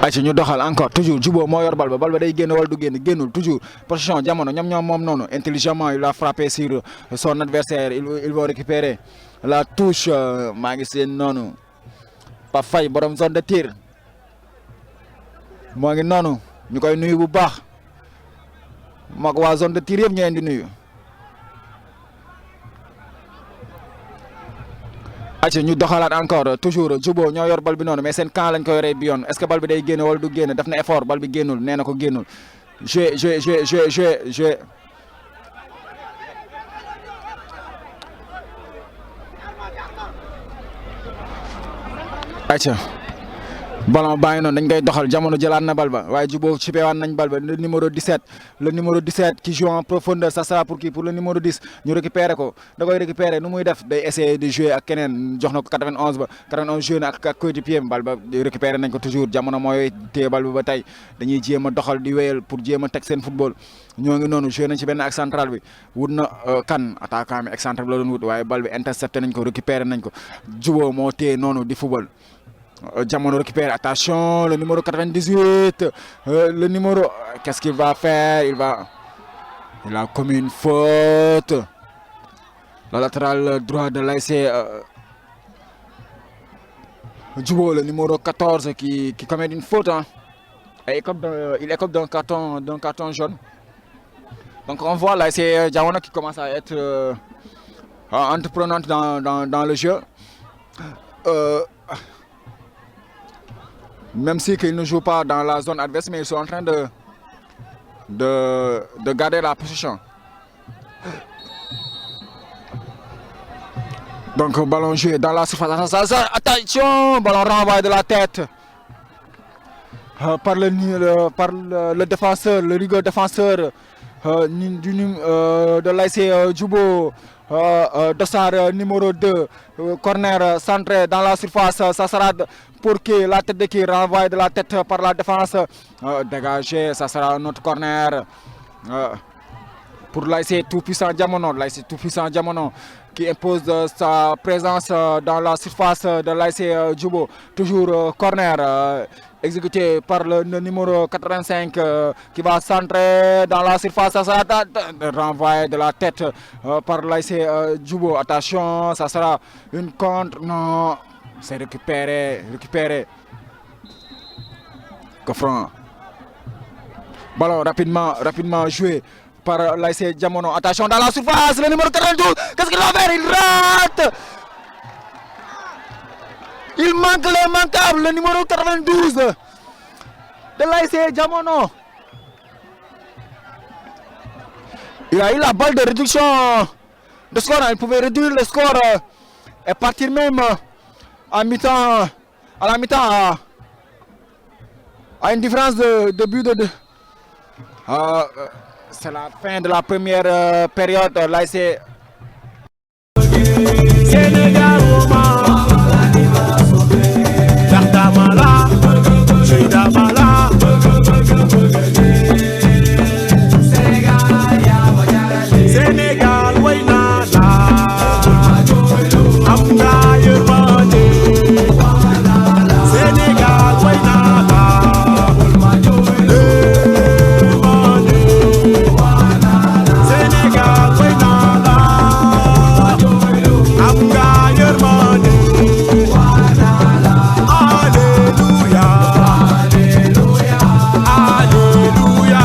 ayca ñu doxal encore toujours Djubo moo yor bal ba day génn wala du génnul toujours position Jamono ñoom ñoom moom noonu intelligemment il a frappé sur son adversaire il va récupérer la touche maa ngi seen noonu Pape Faye borom zone de tir moo ngi noonu ñu koy nuyu bu baax moog waa zone de tir yëpp ñu leen di nuyu acca ñu doxalaat encore toujours Jubo ñoo yor bal bi noonu mais seen camp lañ ko yoree bi yoon est-ce que bal bi day génn wala du génn def na effort bal bi génnul nee na ko génnul joué acca ballon baa ngi noonu dañ koy doxal jamono jëlaat na bal ba waaye Jubo cipewaat nañ bal ba le numéro 17 qui joue en profondeur ça sera pour qui pour le numéro 10 ñu récupérer ko da koy récupérer nu muy def day essayer de jouer ak keneen jox na ko 91 ba 91 joué na ak coéquipier bal ba récupérer nañ ko toujours jamono mooy téye bal ba tey dañuy jéem a doxal di wéyal pour jéem a teg seen football ñoo ngi noonu joué nañ ci benn axe central bi wut na kan attaquant bi axe central bi la doon wut waaye bal bi intercepté nañ ko récupérer nañ ko Jubo moo téye noonu di football. Jamono récupère, attention, le numéro 98, le numéro, qu'est-ce qu'il va faire? Il a commis une faute. Le latéral droit de l'ASC Jubo, le numéro 14 qui commet une faute. Hein. Il écope d'un carton jaune. Donc on voit l'ASC Diamono qui commence à être entreprenante dans le jeu. Même si qu'ils ne jouent pas dans la zone adverse, mais ils sont en train de garder la position. Donc ballon joué dans la surface. Attention, ballon renvoyé de la tête par le défenseur, le rigueur défenseur de l'ASC Jubo. Dossard numéro 2, corner centré dans la surface, ça sera pour qui la tête de qui renvoie de la tête par la défense, dégagé, ça sera un autre corner pour l'ASC Tout-Puissant Diamono, l'ASC Tout-Puissant Diamono qui impose sa présence dans la surface de l'ASC Jubo, toujours corner. Exécuté par le numéro 85 qui va centrer dans la surface, ça sera renvoyé de la tête par l'ASC Jubo. Attention, ça sera une contre. Non, c'est récupéré. Coffrant. Ballon rapidement joué par l'ASC Diamono. Attention dans la surface, le numéro 42. Qu'est-ce qu'il va faire? Il rate. Il manque l'immanquable, le numéro 92 de l'ASC Diamono. Il a eu la balle de réduction de score. Il pouvait réduire le score et partir même à la mi-temps à une différence de but de 2. C'est la fin de la première période. L'ASC Sénégal. Sénégal way naa la am nga yërmande Sénégal way naa la Sénégal way naa la am nga yërmande Alléluia Alléluia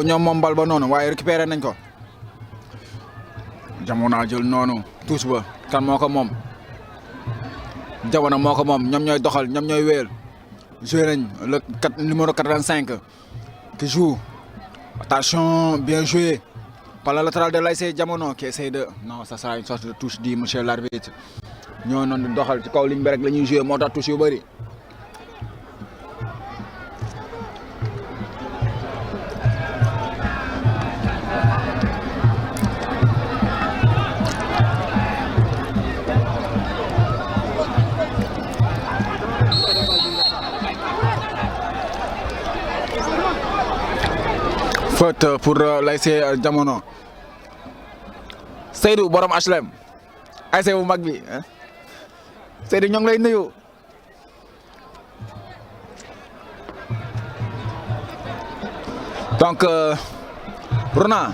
ñoom moom bal ba noonu waaye récupéré nañ ko Diamono jël noonu tuus ba kan moo ko moom Diamono moo ko moom ñoom ñooy doxal ñoom ñooy wéyal joué nañ le numéro 85 qui joue attention bien joué par le latéral de l'ASC Diamono qui essaie de non ça sera une sorte de touche dit monsieur l'arbitre ñoo noonu doxal ci kaw ligne bi rek la ñuy joué moo tax touche yu bëri. Faute pour l'ASC Diamono Seydou borom HLM ASC bu mag bi Seydou ñoo ngi lay nuyu donc Rona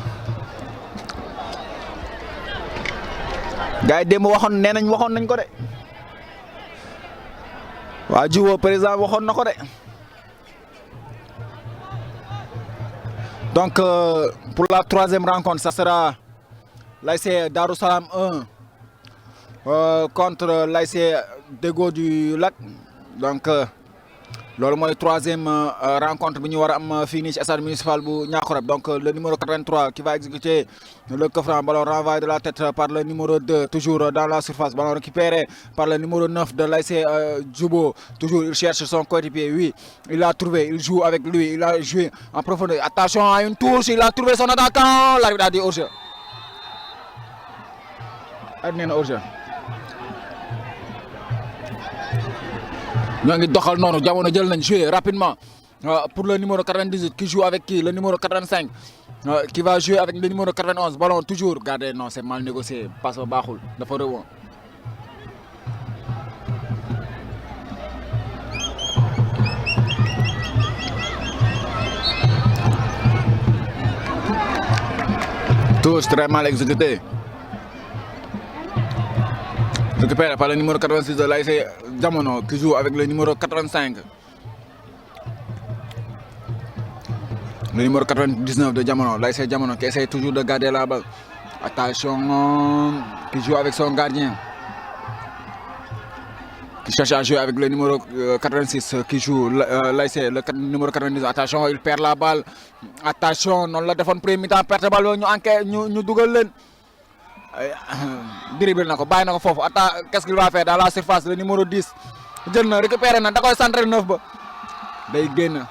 gars yi démb waxoon nee nañ waxoon nañ ko de waa Djibo président waxoon na ko de donc pour la troisième rencontre ça sera l'ASC Darou Salam 1 contre l'ASC Deggo du Lac donc loolu mooy troisième rencontre bi ñu war a am fii nii ci stade municipal bu Niakoulrab donc le numéro 83 qui va exécuter le coup franc, ballon renvoyé de la tête par le numéro 2 toujours dans la surface, ballon récupéré par le numéro 9 de l'ASC Djibo, toujours il cherche son coéquipier, oui il l'a trouvé, il joue avec lui, il a joué en profondeur, attention à une touche, il a trouvé son attaquant, l'arbitre a dit hors-jeu. Hors-jeu. Nous avons joué rapidement pour le numéro 98 qui joue avec qui? Le numéro 85 qui va jouer avec le numéro 91. Ballon toujours. Regardez, non, c'est mal négocié. Passe au Bahoul. Il faut revoir. Touche très mal exécuté. Récupéré par le numéro 86 de l'ASC Jamono qui joue avec le numéro 85. Le numéro 99 de Jamono, l'ASC Jamono qui essaie toujours de garder la balle. Attention, qui joue avec son gardien. Qui cherche à jouer avec le numéro 86 qui joue l'ASC, le numéro 99. Attention, il perd la balle. Attention, non la défense premier mi-temps, perte la balle, nous dougalons. Dribble nako bay nako fofu atta qu'est-ce qu'il va faire dans la surface le numéro 10 jël na récupérer na da koy centrer 9 ba day génn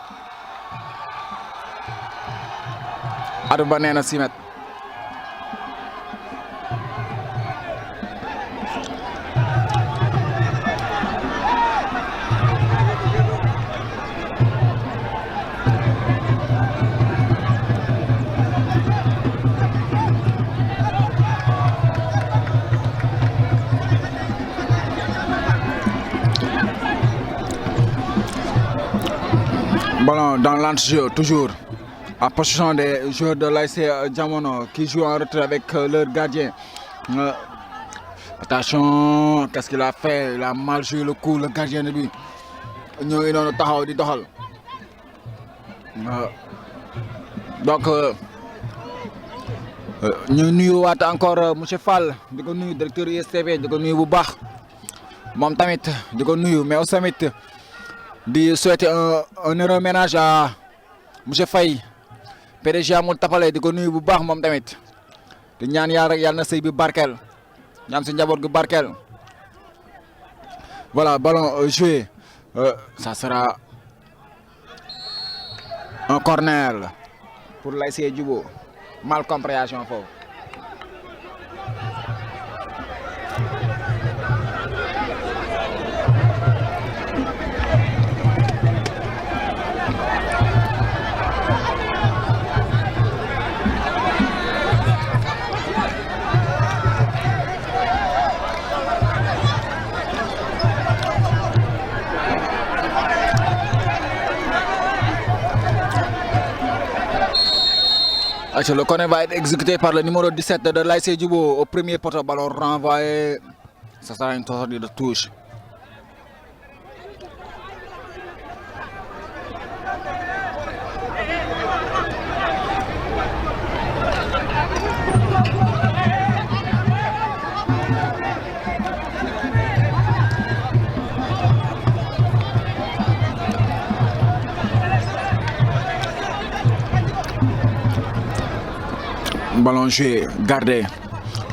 adu ba néna 6 mètres ballon dans l'entre-jeu, toujours en possession des joueurs de l'ASC Jamono qui jouent en retrait avec leur gardien. Attention, qu'est-ce qu'il a fait? Il a mal joué le coup, le gardien de but. Nous avons taxaw di doxal. Donc, ñu nuyuwaat encore monsieur Fall di ko nuyu directeur ISTV di ko nuyu bu baax moom tamit di ko nuyu mais aussi tamit di souhaiter un heureux ménage à monsieur Faye PDG amul tapale di ko nuyu bu baax moom tamit di ñaan yàlla rek yàlla na sëy bi barkeel ñaan si njaboot gu barkeel. Voilà, ballon joué, ça sera un corner pour l'ASC Djibo. Mal compréhension foofu. Le corner va être exécuté par le numéro 17 de l'ASC Djibo au premier poteau, ballon renvoyé, ça sera une tentative de touche. Ballon joué, gardé,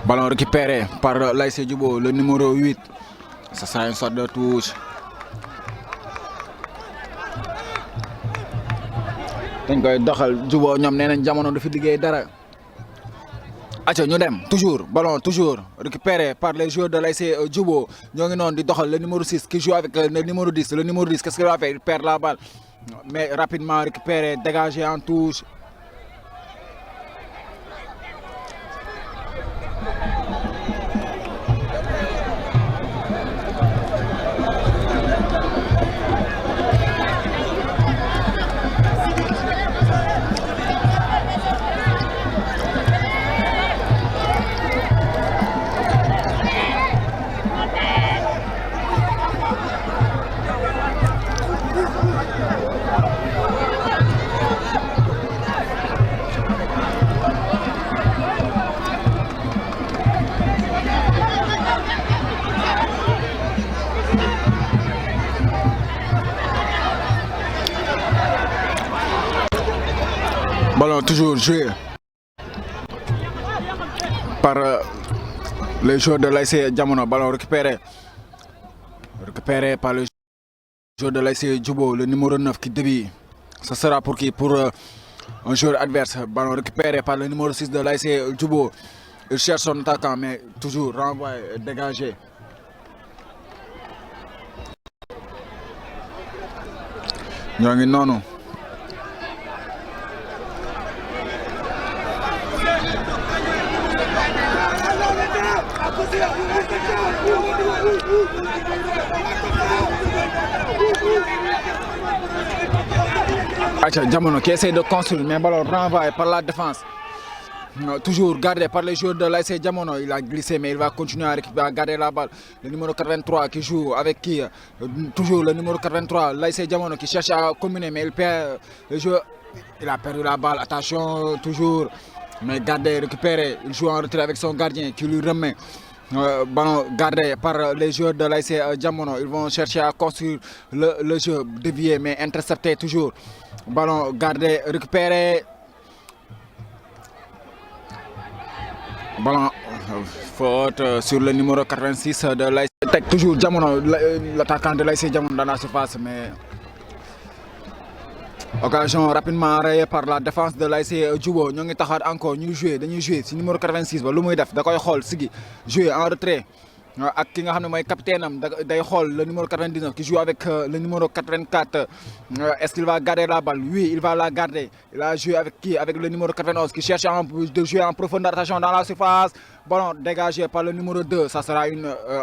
ballon récupéré par l'ASC Djibo, le numéro 8. Ça sera une sorte de touche. dañ koy doxal Djibo ñoom nee nañ jamono du fi liggéey dara. Aca ñu dem toujours ballon toujours récupéré par les joueurs de l'ASC Djibo ñoo ngi noonu di doxal le numéro 6 qui joue avec le numéro 10. Le numéro 10 qu'est-ce qu'il va faire? Il perd la balle mais rapidement récupéré, dégagé en touche. Ballon toujours joué par les joueurs de l'ASC Jamono. Ballon récupéré par le joueur de l'ASC Djubo, le numéro 9 qui dévie. Ce sera pour qui? Pour un joueur adverse. Ballon récupéré par le numéro 6 de l'ASC Djubo. Il cherche son attaquant, mais toujours renvoyé, dégagé. ñoo ngi noonu. Jamono qui essaie de construire, mais ballon renvoyé par la défense. Toujours gardé par les joueurs de l'ASC Jamono. Il a glissé, mais il va continuer à garder la balle. Le numéro 83 qui joue avec qui? Toujours le numéro 83, l'ASC Jamono qui cherche à combiner, mais il perd le jeu. Il a perdu la balle. Attention, toujours. Mais gardé, récupéré. Il joue en retrait avec son gardien qui lui remet. Ballon gardé par les joueurs de l'ASC Jamono. Ils vont chercher à construire le jeu dévié, mais intercepté toujours. Ballon gardé, récupéré. Ballon faute sur le numéro 86 de l'ASC. Toujours Jamono, l'attaquant de l'ASC Jamono dans la surface, mais occasion rapidement rayée par la défense de l'ASC Djubo. Nous avons encore joué, c'est le numéro 86. Ba lu muy def da koy xol sigi jouer en retrait ak ki nga xam ne mooy capitaine am day xool le numéro 99 qui joue avec le numéro 84. Est-ce qu'il va garder la balle? Oui, il va la garder. Il a joué avec qui? Avec le numéro 91 qui cherche de jouer en profondeur. Attention dans la surface. Ballon dégagé par le numéro 2. Ça sera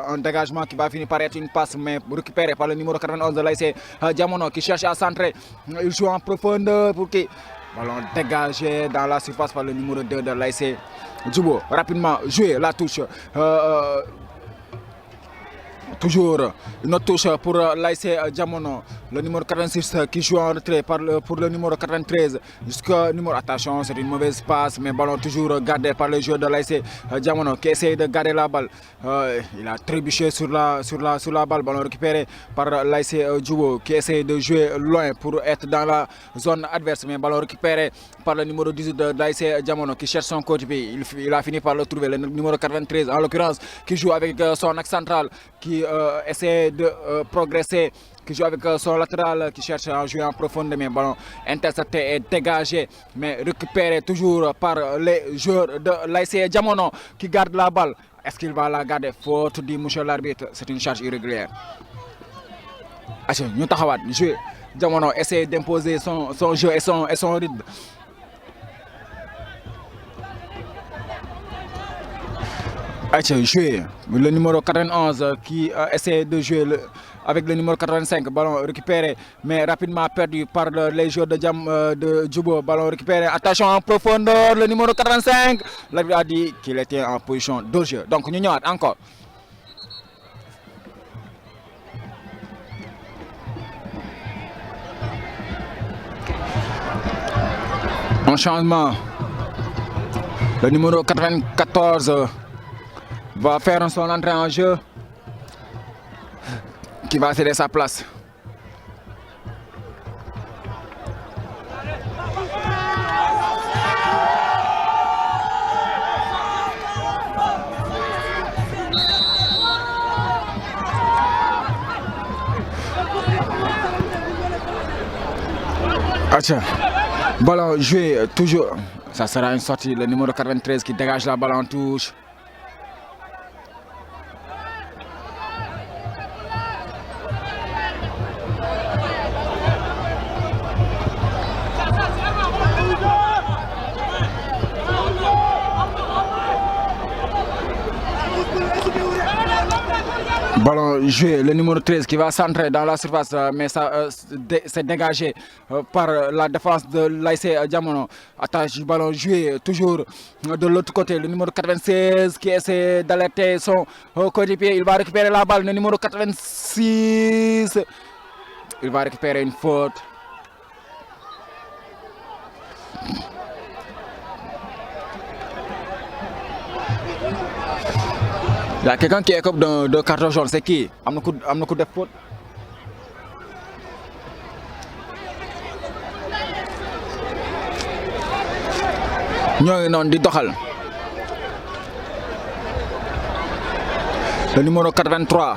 un dégagement qui va finir par être une passe, mais récupéré par le numéro 91 de l'ASC Diamono qui cherche à centrer. Il joue en profondeur pour qui? Ballon dégagé dans la surface par le numéro 2 de l'ASC Djubo. Rapidement joué la touche. Toujours une autre touche pour l'ASC Diamono. Le numéro 86 qui joue en retrait pour le numéro 93. Jusqu'au numéro. Attention, c'est une mauvaise passe, mais ballon toujours gardé par le joueur de l'ASC Diamono qui essaie de garder la balle. Il a trébuché sur la balle. Ballon récupéré par l'ASC Djubo qui essaie de jouer loin pour être dans la zone adverse. Mais ballon récupéré par le numéro 18 de l'ASC Diamono qui cherche son coéquipier. Il a fini par le trouver. Le numéro 93 en l'occurrence qui joue avec son axe central, qui essaie de progresser, qui joue avec son latéral, qui cherche à jouer en profondeur, mais ballon intercepté et dégagé, mais récupéré toujours par les joueurs de l'ASC Diamono qui gardent la balle. Est-ce qu'il va la garder? Faute dit monsieur l'arbitre, c'est une charge irrégulière. Nous taxawaat jouer. Diamono essaie d'imposer son jeu et son rythme. Jouer le numéro 91 qui essaie de jouer avec le numéro 85. Ballon récupéré mais rapidement perdu par les joueurs de Djubo. Ballon récupéré, attention en profondeur, le numéro 85. L'arbitre a dit qu'il était en position de jeu. Donc nous ñëwaat encore. Un changement. Le numéro 94 va faire son entrée en jeu, qui va céder sa place. Ballon joué toujours. Ça sera une sortie. Le numéro 93 qui dégage la balle en touche. Ballon joué, le numéro 13 qui va centrer dans la surface, mais ça c'est dégagé par la défense de l'ASC Diamono. Attache, ballon joué toujours de l'autre côté, le numéro 96 qui essaie d'alerter son coéquipier. Il va récupérer la balle, le numéro 86. Il va récupérer une faute. Il y a quelqu'un qui écope de carton jaune, c'est qui? Amna coup de faute. ñoo ngi noonu di doxal le numéro 83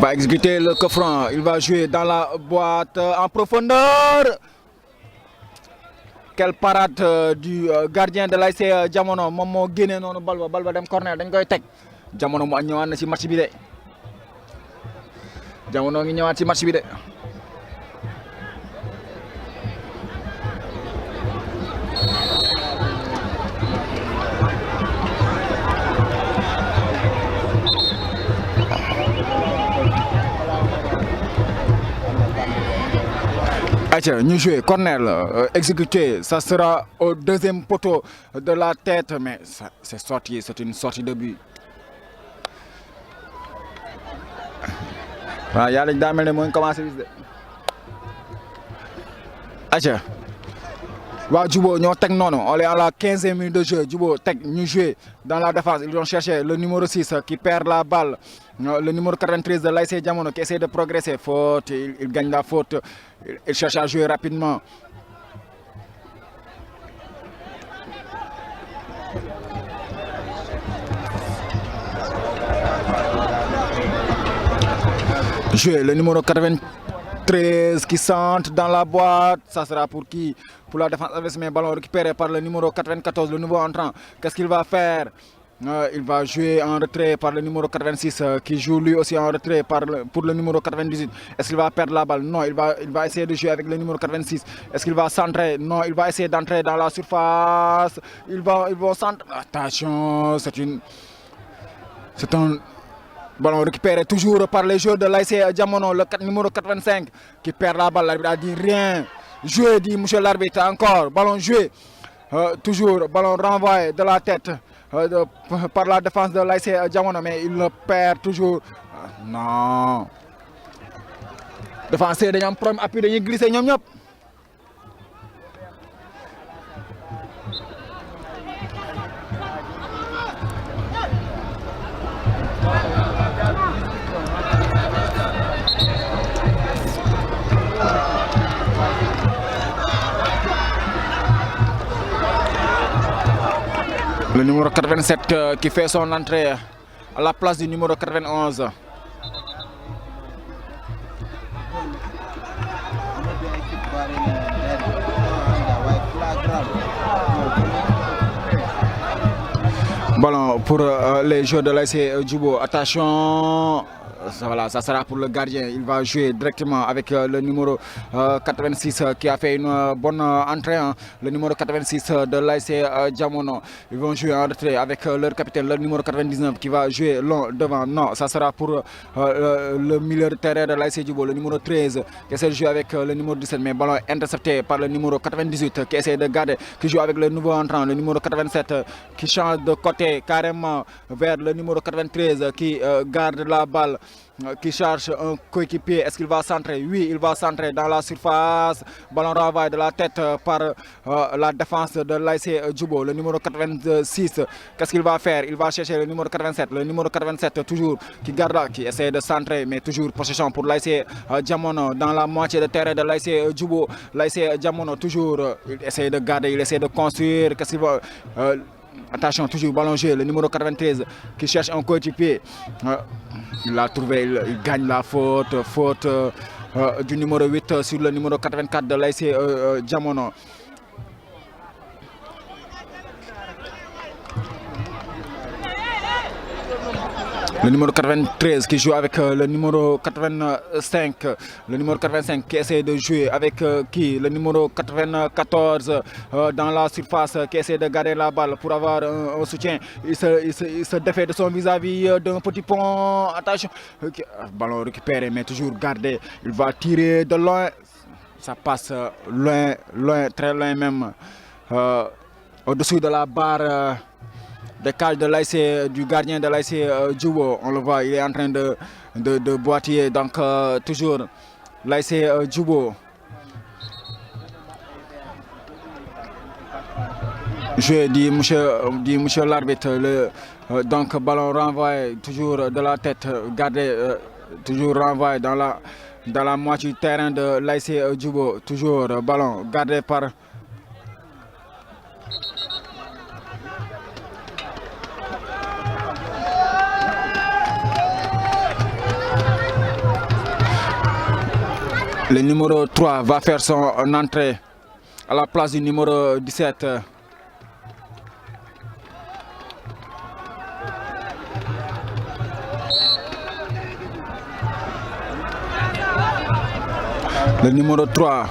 va exécuter le coup franc. Il va jouer dans la boîte en profondeur. Quelle parade du gardien de l'ASC Jamono moom moo génnee noonu bal ba dem corner dañ koy teg Jamono mu ñëwaat na ci match bi de Jamono ngi ñëwaat ci match bi de. Nous jouons corner exécuté, ça sera au deuxième poteau de la tête, mais c'est sorti, c'est une sortie de but. Il y a les dames qui commencé. Djubo, on est à la 15e minute de jeu. Djubo, nous jouons dans la défense. Ils vont chercher le numéro 6 qui perd la balle. Le numéro 43 de l'ASC Jamono qui essaie de progresser. Faute, il gagne la faute. Il cherche à jouer rapidement. Jouer le numéro 93 qui centre dans la boîte. Ça sera pour qui? Pour la défense adverse, mais ballon récupéré par le numéro 94, le nouveau entrant. Qu'est-ce qu'il va faire? Il va jouer en retrait par le numéro 86 qui joue lui aussi en retrait pour le numéro 98. Est-ce qu'il va perdre la balle? Non, il va essayer de jouer avec le numéro 86. Est-ce qu'il va centrer? Non, il va essayer d'entrer dans la surface. Il va centrer. Attention, c'est un ballon récupéré toujours par les joueurs de l'ASC Jamono, le numéro 85 qui perd la balle. L'arbitre a dit rien. Joué, dit monsieur l'arbitre, encore. Ballon joué. Toujours, ballon renvoyé de la tête. Par la défense de l'ASC Jamono, mais il le perd toujours. Non. Défenseur dañu am problème appui dañuy glisser ñoom ñëpp. Le numéro 87 qui fait son entrée à la place du numéro 91. Ballon pour les joueurs de l'ASC Djubo. Attention. Voilà, ça sera pour le gardien. Il va jouer directement avec le numéro 86 qui a fait une bonne entrée. Le numéro 86 de l'ASC Jamono. Ils vont jouer en retrait avec leur capitaine, le numéro 99 qui va jouer long devant. Non, ça sera pour le milieu de terrain de l'ASC Djubo, le numéro 13 qui essaie de jouer avec le numéro 17. Mais ballon intercepté par le numéro 98 qui essaie de garder, qui joue avec le nouveau entrant, le numéro 87 qui change de côté carrément vers le numéro 93 qui garde la balle. Qui cherche un coéquipier. Est-ce qu'il va centrer? Oui, il va centrer dans la surface. Ballon renvoyé de la tête par la défense de l'ASC Djubo, le numéro 86. Qu'est-ce qu'il va faire? Il va chercher le numéro 87. Le numéro 87 toujours qui garde là, qui essaie de centrer, mais toujours possession pour l'ASC Jamono dans la moitié de terrain de l'ASC Djubo. L'ASC Jamono toujours, il essaie de garder, il essaie de construire. Qu'est-ce qu'il va... Attention, toujours ballon joué, le numéro 93 qui cherche un coéquipier. Il l'a trouvé, il gagne la faute du numéro 8 sur le numéro 84 de l'ASC Jamono. Le numéro 93 qui joue avec le numéro 85. Le numéro 85 qui essaie de jouer avec qui? Le numéro 94 dans la surface qui essaie de garder la balle pour avoir un soutien. Il se défait de son vis-à-vis d'un petit pont. Attention. Ballon récupéré mais toujours gardé. Il va tirer de loin. Ça passe loin, loin, très loin même. Au-dessus de la barre. Décalage de l'ASC, du gardien de l'ASC Djubo, on le voit, il est en train de boitiller, donc toujours l'ASC Djubo. Je dis monsieur l'arbitre, donc ballon renvoyé toujours de la tête, gardé, toujours renvoyé dans la moitié du terrain de l'ASC Djubo, toujours ballon gardé par Le numéro 3 va faire son entrée à la place du numéro 17. Le numéro 3,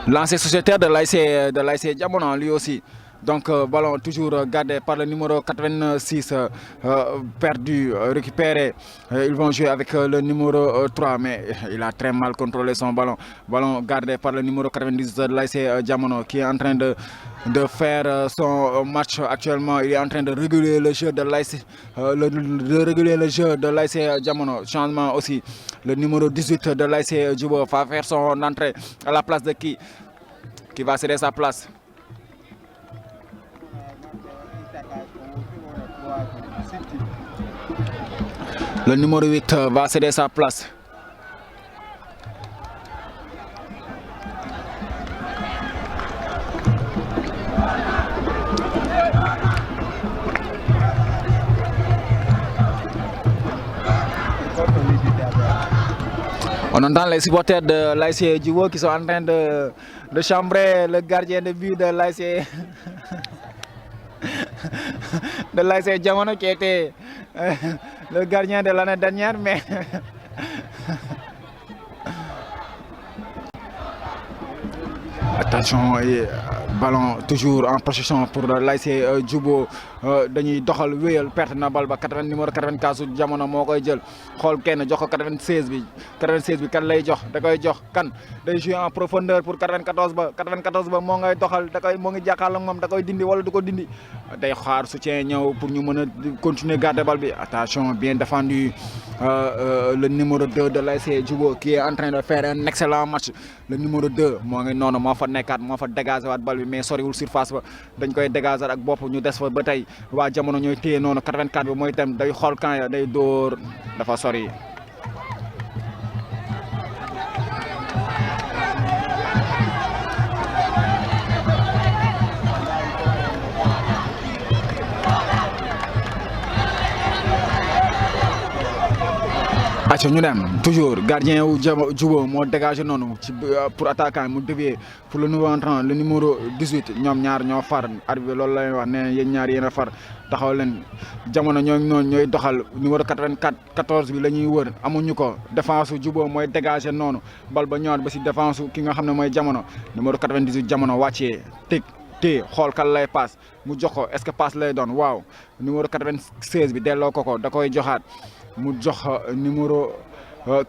l'ancien sociétaire de l'ASC Diamono, lui aussi. Donc, ballon toujours gardé par le numéro 86, perdu, récupéré. Ils vont jouer avec le numéro 3, mais il a très mal contrôlé son ballon. Ballon gardé par le numéro 90 de l'ASC Diamono, qui est en train de faire son match actuellement. Il est en train de réguler le jeu de l'ASC, Diamono. Changement aussi. Le numéro 18 de l'ASC Djubo va faire son entrée à la place de qui va céder sa place. Le numéro 8 va céder sa place. On entend les supporters de l'ASC Djubo qui sont en train de chambrer le gardien de but de l'ASC Diamono qui était le gardien de l'année dernière, mais attention, ballon toujours en possession pour l'ASC Djubo. Dañuy doxal wéyal perte na bal ba numéro 84 Diamono moo koy jël xool kenn jox ko 96 bi kan lay jox da koy jox kan day jouer en profondeur pour 94 ba moo ngay doxal moo ngi jàkkaarloo ak moom da koy dindi wala du ko dindi day xaar soutien ñëw pour ñu mën a continuer garder bal bi. Attention, bien défendu, le numéro 2 de l'ASC Djubo qui est en train de faire un excellent match. Le numéro 2 moo ngi noonu moo fa nekkaat moo fa dégager waat bal bi mais soriwul surface ba dañ koy dégager ak bopp ñu des fa ba tey. waa Jamono ñooy téye noonu 84 bi mooy tam day xool kan ya day dóor dafa sori. acca ñu dem toujours gardien wu Djubo moo dégagé noonu ci pour attaquant mu dévier pour le nouveau entrant le numéro 18 ñoom ñaar ñoo far arbitre loolu la ñuy wax nee yéen ñaar yéen a far taxaw leen. Jamono ñooy doxal numéro 14 bi la ñuy wër amuñu ko défense Djubo mooy dégagé noonu bal ba ñëwaat ba si défense ki nga xam ne mooy Jamono numéro 98 Jamono wàccee teg te xool kan lay passe mu jox ko est-ce que passe lay doon waaw numéro 96 bi delloo ko da koy joxaat. mu jox numéro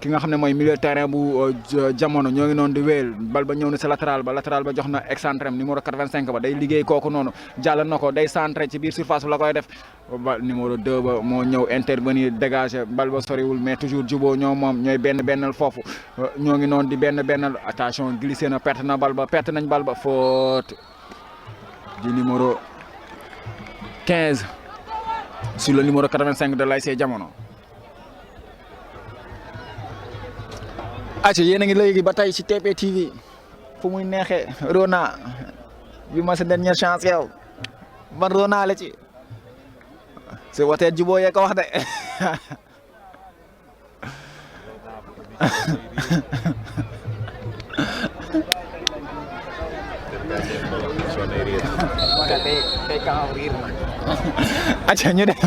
ki nga xam ne mooy milieu terrain bu Jamono ñoo ngi noonu di wéyal bal ba ñëw na si latéral ba jox na excentré numéro 85 ba day liggéey kooku noonu jàll na ko day centré ci biir surface bi la koy def ba numéro 2 ba moo ñëw intervenir dégager bal ba soriwul mais toujours Djubo ñooy bennal foofu ñoo ngi noonu di bennal attention glissé na perte nañ bal ba faute du numéro 15 sur le numéro 85 de l'ASC Diamono. acca yéen a ngi léegi ba tey ci TP TV fu muy neexee Rona bi ma sa dernière chance yow man Rona la ci c'est wootee Djubo yee ko wax de acca ñu dem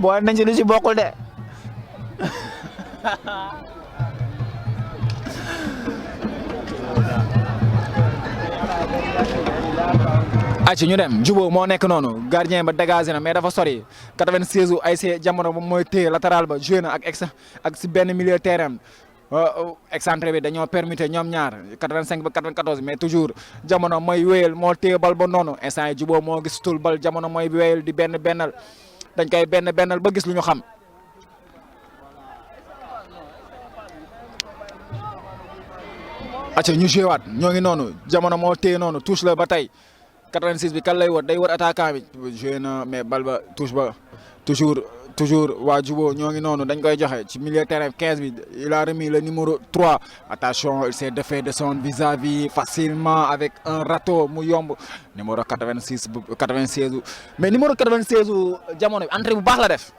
boo nañ ci lu ci bokkul de acca ñu dem Djubo moo nekk noonu gardien ba dégagé na mais dafa sori 96 u ASC Diamono moom mooy téye latéral ba joué na ak si benn milieu terrain excentré bi dañoo permettre ñoom ñaar 85 ba 94 mais toujours Diamono mooy wéyal moo téye bal ba noonu instant yi Djubo moo gis tul bal Diamono mooy wéyal di bennal dañ koy bennal ba gis lu ñu xam. acca ñu joué waat ñoo ngi noonu Diamono moo téye noonu touche la ba tey 86 bi kan lay wër day wër attaquant bi joué na mais bal ba touche ba toujours waa Djubo ñoo ngi noonu dañ koy joxe ci milieu terrain 15 bi il a remis le numéro 3 attention il s'est défait de son vis-à-vis facilement avec un râteau mu yomb numéro 86 96 mais numéro 96 Diamono bi entrée bu baax la def.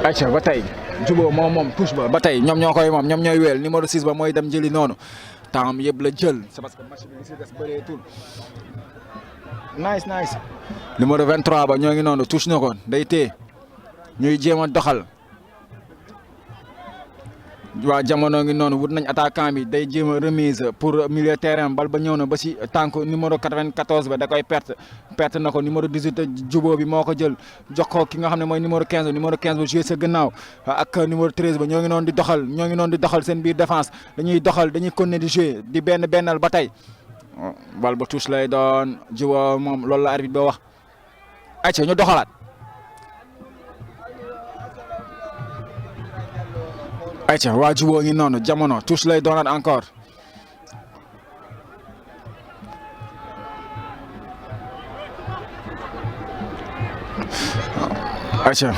acca ba tey Djibo moom touche ba tey ñoom ñoo koy moom ñoom ñooy weel numéro 6 ba mooy dem jëli noonu temps yëpp la jël c'est parce que match bi li si des bëreetul nice numéro 23 ba ñoo ngi noonu touche na ko day téye ñuy jéem a doxal waa jamono ngi noonu wut nañ attaquant bi day jéem a remise pour milieu terrain bal ba ñëw na ba si tànk numéro 94 ba da koy perte na ko numéro 18 Djibo bi moo ko jël jox ko ki nga xam ne mooy numéro 15 ba joué sa gannaaw ak numéro 13 ba ñoo ngi noonu di doxal seen biir défense dañuy continuer di jouer di bennal ba tey bal ba touche lay doon Djibo moom loolu la arbitre ba wax ayca ñu doxalaat. ayca waa Djibo ngi noonu jamono touche lay doonaat encore ayca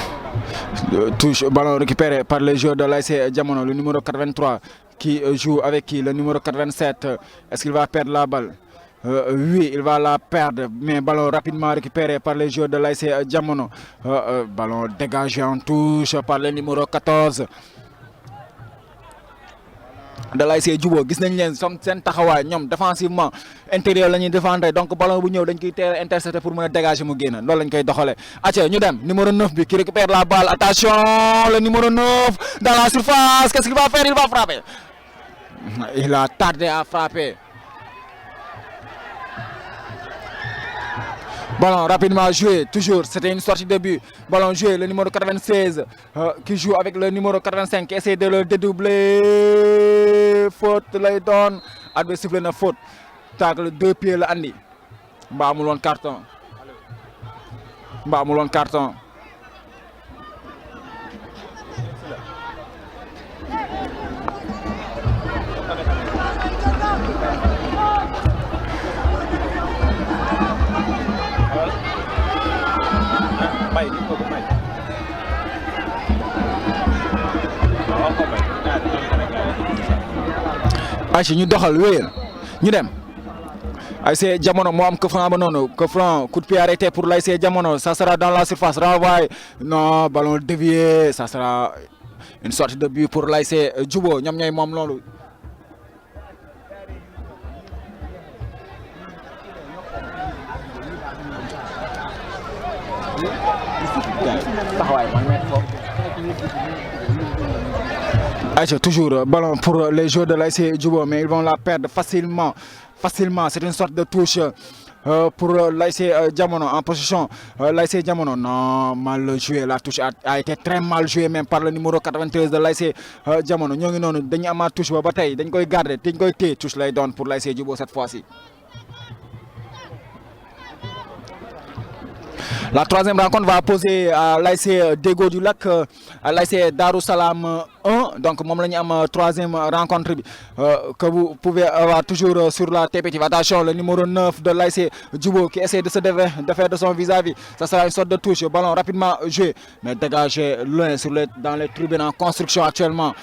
touche ballon récupéré par les joueurs de l'ASC Jamono le numéro 83 qui joue avec qui le numéro 87 est-ce qu'il va perdre la balle oui, il va la perdre, mais ballon rapidement récupéré par les joueurs de l'ASC Jamono. Ballon dégagé en touche par le numéro 14. de l'ASC Djibo gis nañ leen seen taxawaay ñoom défensivement intérieur la ñuy défendre donc ballon bu ñëw dañ koy teel a intercepter pour mën a dégager mu génn loolu lañ koy doxalee. acca ñu dem numéro 9 bi qui récupère la balle attention le numéro 9 dans la surface qu'est-ce qu'il va faire? Il va frapper. Il a tardé à frapper. Ballon rapidement joué, toujours, c'était une sortie de but. Ballon joué, le numéro 96 qui joue avec le numéro 85 qui essaie de le dédoubler. Faute, lay donne. Arbitre siffle na faute. Tacle 2 pieds la andi. Mba amul carton. Carton. Aïcha ñu doxal wéyal ñu dem ASC Jamono moo am coup franc ba noonu coup de pied arrêté pour l'ASC Jamono ça sera dans la surface renvoyé non ballon dévié ça sera une sortie de but pour l'ASC Djibo ñoom ñooy moom loolu. Aïcha toujours ballon pour les joueurs de l'ASC Djibo mais ils vont la perdre facilement. C'est une sorte de touche pour l'ASC Jamono en position. L'ASC Jamono non mal joué, la touche a été très mal jouée même par le numéro 93 de l'ASC Jamono ñoo ngi noonu dañu amaat touche ba tey dañ koy garder dañ koy téye touche lay doon pour l'ASC Djibo cette fois-ci. La troisième rencontre va opposer à l'ASC Déggo du Lac, à l'ASC Darou Salam 1. Donc, moi, je troisième rencontre que vous pouvez avoir toujours sur la TPTV. Attention, le numéro 9 de l'ASC Djibo qui essaie de se défaire de son vis-à-vis. Ça sera une sorte de touche. Ballon rapidement joué, mais dégagé loin dans les tribunes en construction actuellement.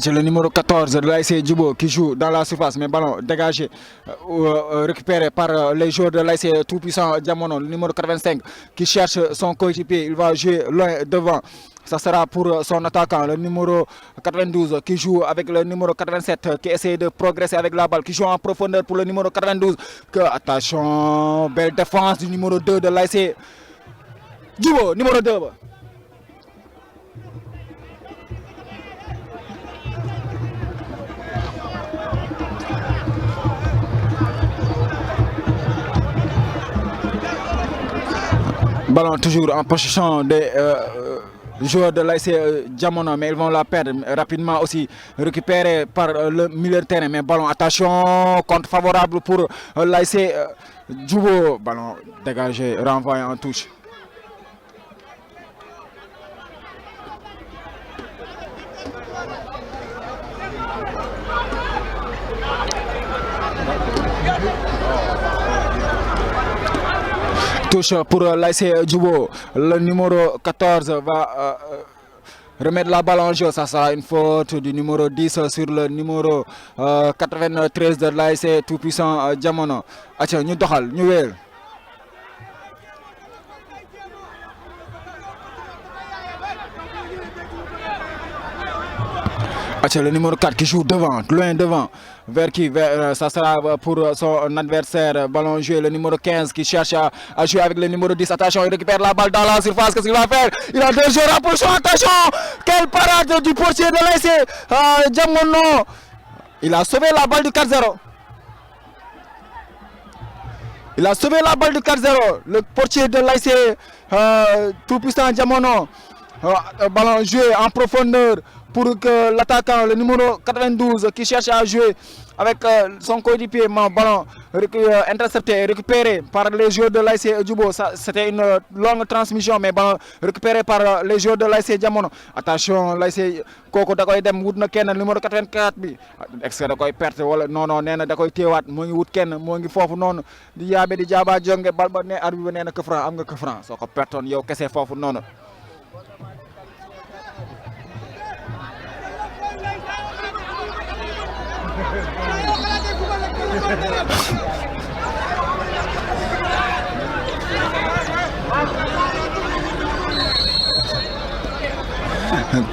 Le numéro 14 de l'ASC Djibo qui joue dans la surface, mais ballon dégagé, récupéré par les joueurs de l'ASC tout-puissant Jamono, le numéro 85 qui cherche son coéquipier, il va jouer loin devant. Ça sera pour son attaquant, le numéro 92 qui joue avec le numéro 87 qui essaie de progresser avec la balle, qui joue en profondeur pour le numéro 92. Attention, belle défense du numéro 2 de l'ASC Djibo, numéro 2. Ballon toujours en possession des joueurs de l'ASC Jamono, mais ils vont la perdre rapidement aussi, récupéré par le milieu de terrain. Mais ballon, attention, contre favorable pour l'ASC Djibo. Ballon dégagé, renvoyé en touche. Touche pour l'ASC Djibo. Le numéro 14 va remettre la balle en jeu. Ça sera une faute du numéro 10 sur le numéro 93 de l'ASC Tout-Puissant Jamono. Atia ñu doxal ñu wéel. Le numéro 4 qui joue devant, loin devant, vers qui ça sera pour son adversaire, ballon joué, le numéro 15 qui cherche à jouer avec le numéro 10, attention, il récupère la balle dans la surface, qu'est-ce qu'il va faire? Il a 2 joueurs en position, attention, quelle parade du portier de l'ASC Jamono, il a sauvé la balle du 4-0. Il a sauvé la balle du 4-0, le portier de l'ASC Tout-Puissant Jamono, ballon joué en profondeur, pour que l'attaquant, le numéro 92, qui cherche à jouer avec son coéquipier, ballon intercepté et récupéré par les joueurs de l'ASC Djubo. C'était une longue transmission, mais ballon récupéré par les joueurs de l'ASC Jamono. Attention, l'ASC Koko da koy dem wut na kenn numéro 84 bi. Est-ce que da koy perte wala non nee na da koy téewaat moo ngi wut kenn moo ngi foofu noonu di yaabe di jaaba jonge bal ba ne arbitre bi nee na que franc am nga que franc soo ko pertoon yow kese foofu noonu.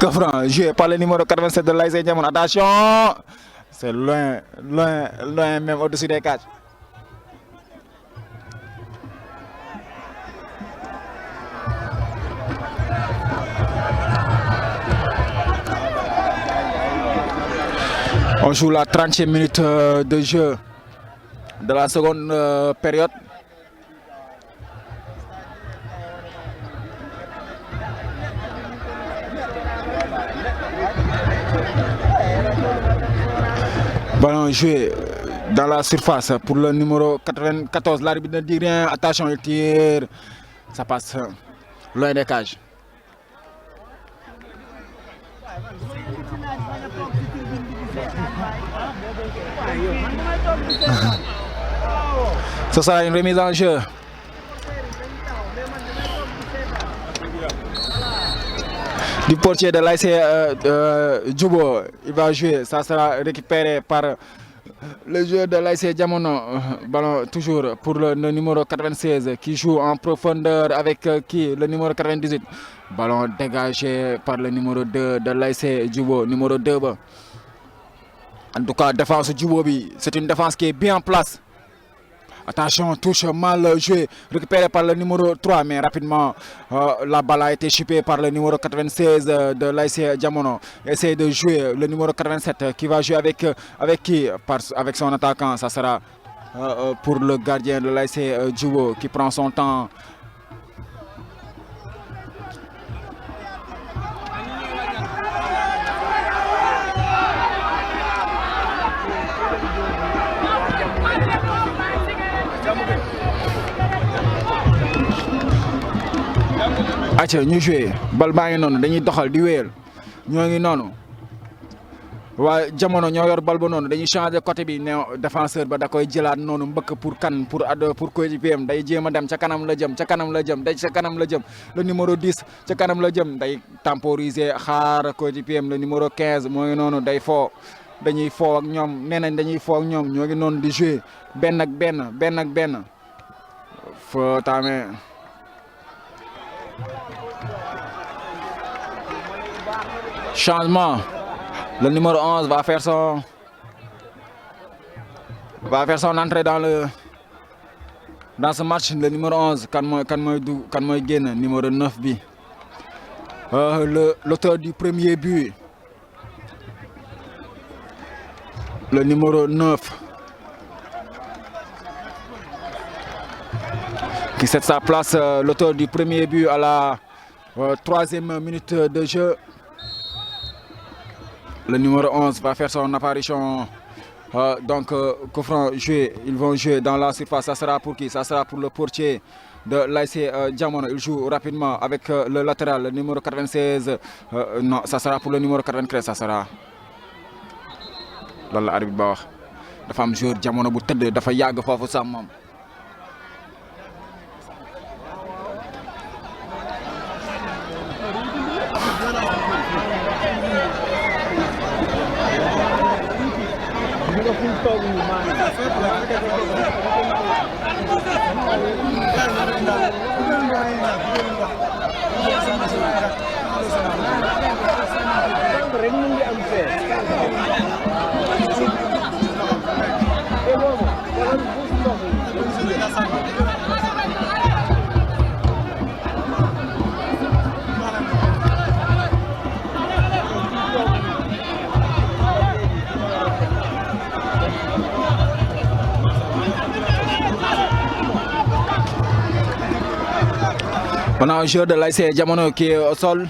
Cafran joué par le numéro 87 de l'ASC Jamono. Attention, c'est loin, loin, loin même au-dessus des cages. On joue la 30e minute de jeu de la seconde période. Ballon joué dans la surface pour le numéro 94. L'arbitre ne dit rien. Attention, il tire. Ça passe loin des cages. Ce sera une remise en jeu. Du portier de l'ASC Djubo, il va jouer, ça sera récupéré par le joueur de l'ASC Jamono. Ballon toujours pour le numéro 96 qui joue en profondeur avec qui? Le numéro 98. Ballon dégagé par le numéro 2 de l'ASC Djubo, numéro 2. En tout cas, défense Djubo, c'est une défense qui est bien en place. Attention, touche mal joué, récupéré par le numéro 3, mais rapidement la balle a été chipée par le numéro 96 de l'ASC Jamono. Essaye de jouer le numéro 87 qui va jouer avec qui? Avec son attaquant, ça sera pour le gardien de l'ASC Djubo qui prend son temps. Acha ñu joué bal baa ngi noonu dañuy doxal di wéyal ñoo ngi noonu waa Jamono ñoo yor bal ba noonu dañuy changer côté bi ne défenseur ba da koy jëlaat noonu mbëkk pour kan pour coéquipier am day jéem a dem ca kanam la jëm day ca kanam la jëm le numéro 10 ca kanam la jëm day temporiser xaar coéquipier am le numéro 15 moo ngi noonu day foo dañuy foo ak ñoom nee nañ dañuy foo ak ñoom ñoo ngi noonu di jouer benn ak benn foo tamee changement. Le numéro 11 va faire son entrée dans ce match. Le numéro 11 kan mooy génn numéro 9 bi l'auteur du premier but, le numéro 9 qui cède sa place, l'auteur du premier but à la 3e minute de jeu. Le numéro 11 va faire son apparition. Donc, Kofran joué, ils vont jouer dans la surface. Ça sera pour qui? Ça sera pour le portier de l'ASC Jamono. Il joue rapidement avec le latéral, le numéro 96. Non, ça sera pour le numéro 93. Ça sera. Loolu la arbitre ba wax. Dafa am joueur Jamono bu tëdd dafa yàgg foofu sax moom. On a un joueur de l'ASC Jamono qui est au sol.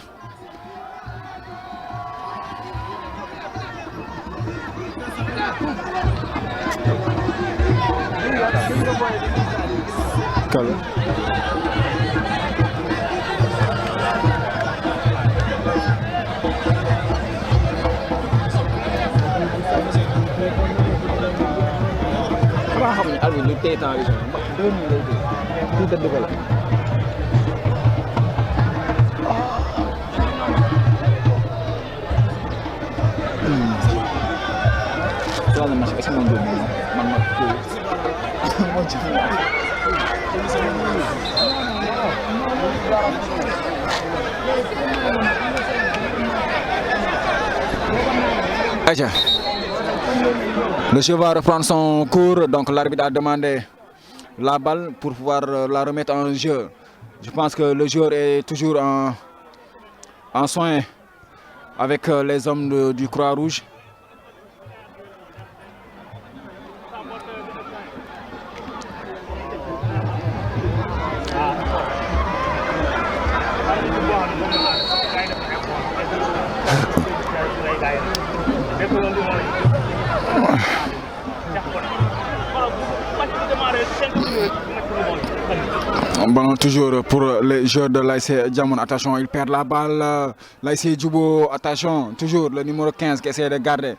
Le jeu va reprendre son cours, donc l'arbitre a demandé la balle pour pouvoir la remettre en jeu. Je pense que le joueur est toujours en soin avec les hommes du Croix-Rouge. Bon, toujours pour les joueurs de l'ASC Jamono, attention, il perd la balle. L'ASC Djubo, attention, toujours le numéro 15 qui essaie de garder.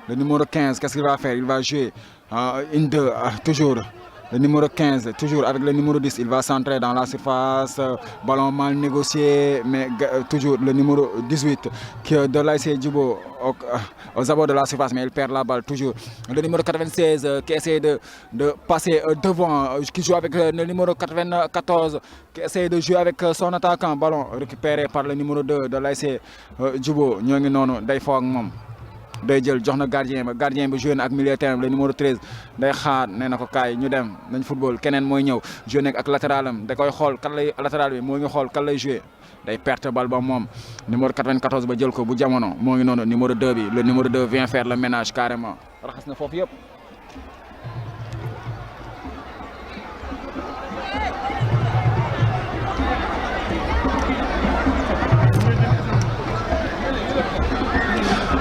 Le numéro 15, qu'est-ce qu'il va faire? Il va jouer une 2, toujours. Le numéro 15, toujours avec le numéro 10, il va centrer dans la surface. Ballon mal négocié, mais toujours le numéro 18 qui est de l'ASC Djubo aux abords de la surface, mais il perd la balle toujours. Le numéro 96 qui essaie de passer devant, qui joue avec le numéro 94, qui essaie de jouer avec son attaquant. Ballon récupéré par le numéro 2 de l'ASC Djubo. Nous avons day fo ak mom. Day jël jox na gardien bi joué na ak milieu terrain le numéro 13 day xaar nee na ko kaay ñu dem nañ football keneen mooy ñëw joué nekk ak latéralam da koy xool kan lay latéral bi moo ngi xool kan lay joué day perte bal ba moom numéro 94 ba jël ko bu Jamono moo ngi noonu numéro 2 bi le numéro 2 vient faire le ménage carrément raxas na foofu yëpp.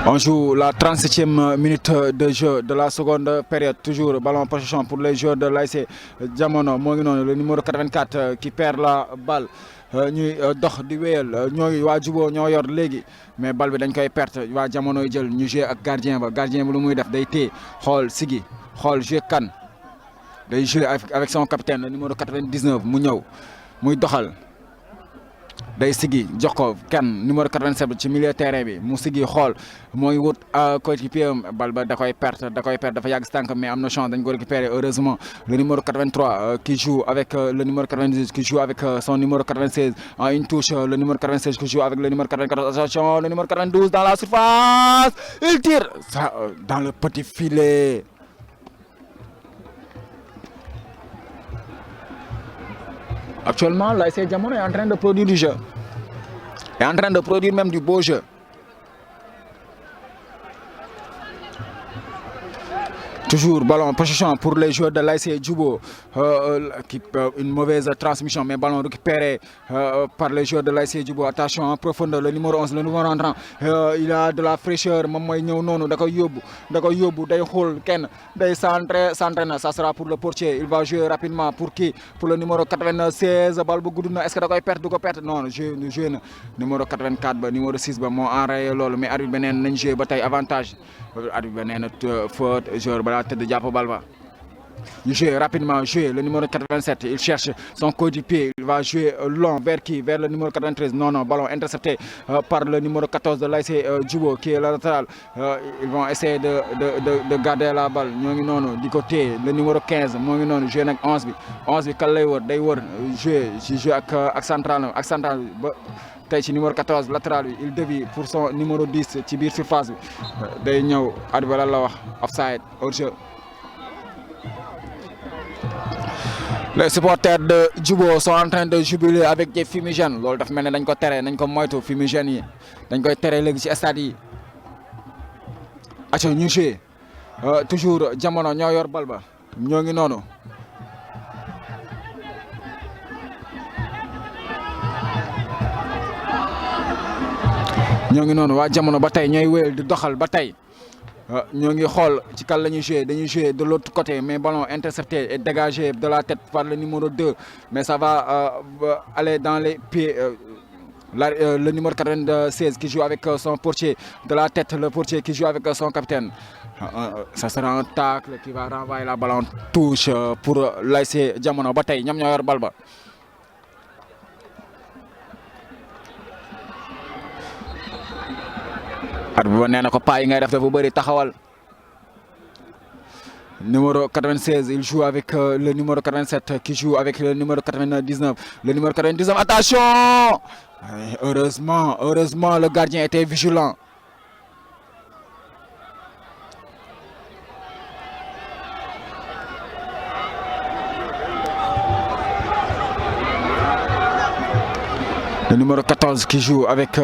On joue la 37e minute de jeu de la seconde période. Toujours ballon en possession pour les joueurs de l'ASC Jamono. Le numéro 84 qui perd la balle. ñuy dox di wéyal ñooy waa Djubo ñoo yor léegi mais bal bi dañ koy perte waa Jamono yi jël ñu jouer ak gardien bi lu muy def day téye xool sigi xool jouer kan day jouer avec son capitaine le numéro 99 mu ñëw muy doxal. day sigi jox ko kan numéro 87 ci milieu terrain bi mu sigi xool mooy wut coéquipier bal ba da koy perte dafa yàgg si tànk mais am na chance dañ ko récupérer heureusement le numéro 83 qui joue avec le numéro 98 qui joue avec son numéro 96 en une touche le numéro 96 qui joue avec le numéro 94 attention le numéro 92 dans la surface il tire ça dans le petit filet. Actuellement, l'ASC Jamono est en train de produire du jeu. Est en train de produire même du beau jeu. Toujours ballon en possession pour les joueurs de l'ASC Djubo. Une mauvaise transmission, mais ballon récupéré par les joueurs de l'ASC Djubo. Attention en profondeur, le numéro 11, le numéro entrant. Il a de la fraîcheur. Ça sera pour le portier. Il va jouer rapidement. Pour qui? Pour le numéro 96. Est-ce que il va perdre? Non, je numéro 84, numéro 6, enrayé mais arbitre benen jouer bataille avantage. Arbitre benen faute joueur la tête de Diapo Balba. Il joue rapidement, le numéro 87, il cherche son coéquipier, il va jouer long vers qui? Vers le numéro 93. Non, non, ballon intercepté par le numéro 14 de l'ASC Djubo qui est le latéral. Ils vont essayer de garder la balle. Du côté, le numéro 15, il joue avec 11. 11, il joue avec Central. Tey numéro 14 latéral il dévie pour son numéro 10 ci biir surface bi day ñëw arbitre lan la wax offside hors-jeu. Les supporters de Djubo sont en train de jubiler avec des fumigènes loolu dafa mel ne dañ ko tere nañ ko moytu fumigènes yi dañ koy tere léegi ci stade yi. acca ñu joué toujours jamono ñoo yor bal ba ñoo ngi noonu. ñoo ngi noonu waa jamono ba tey ñooy wéyal di doxal ba tey ñoo ngi xool ci kan la ñuy jouer dañuy jouer de l'autre côté mais ballon intercepté et dégagé de la tête par le numéro 2 mais ça va aller dans les pieds le numéro 96 qui joue avec son portier de la tête, le portier qui joue avec son capitaine. Ça sera un tacle qui va renvoyer la balle en touche pour l'ASC Jamono ba tey ñoom ñoo yor bal ba. arbitre bi nee na ko pas yi ngay def dafa bëri taxawal. Numéro 96, il joue avec le numéro 87 qui joue avec le numéro 99. Le numéro 99, attention! Heureusement, le gardien était vigilant. Le numéro 14 qui joue avec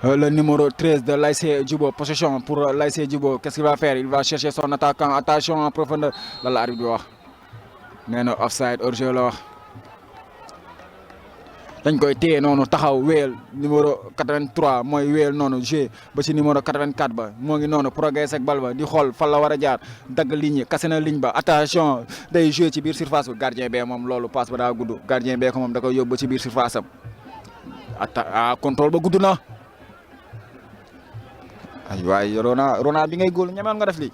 le numéro 13 de l'ASC Djubo. Possession pour l'ASC Djubo. Qu'est-ce qu'il va faire? Il va chercher son attaquant. Attention en profondeur. Là, l'arbitre bi wax nee na offside hors-jeu la wax. dañ koy téye noonu taxaw wéyal numéro 83 mooy wéyal noonu jeu ba ci numéro 84 ba moo ngi noonu progressé ak bal ba di xool fan la war a jaar dagg ligne kase na ligne ba attention day joué ci biir surface bi gardien bee moom loolu passe ba daa gudd gardien bee ko moom da koy yóbbu ci biir surface am contrôle ba gudd na. ay waay Rona bi ngay góol ñemeel nga def lii.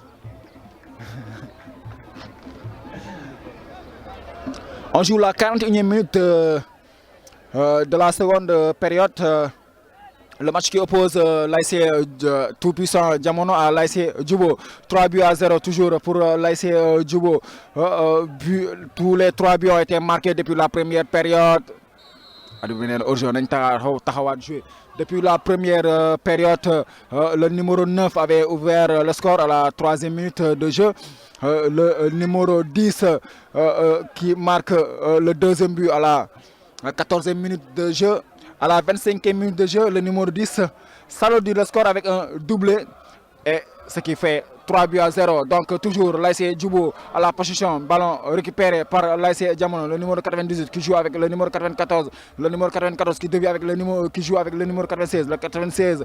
On joue la 41e minute de la seconde période. Le match qui oppose l'ASC tout-puissant Jamono à l'ASC Djubo. 3-0 toujours pour l'ASC Djubo. Tous les 3 buts ont été marqués depuis la première période. Depuis la première période, le numéro 9 avait ouvert le score à la 3e minute de jeu. Le numéro 10 qui marque le 2e but à la 14e minute de jeu. À la 25e minute de jeu, le numéro 10 s'alourdit le score avec un doublé. Et ce qui fait 3-0. Donc toujours l'ASC Djubo à la possession. Ballon récupéré par l'ASC Jamono. Le numéro 98 qui joue avec le numéro 94. Le numéro 94 qui devient avec le numéro qui joue avec le numéro 96. Le 96.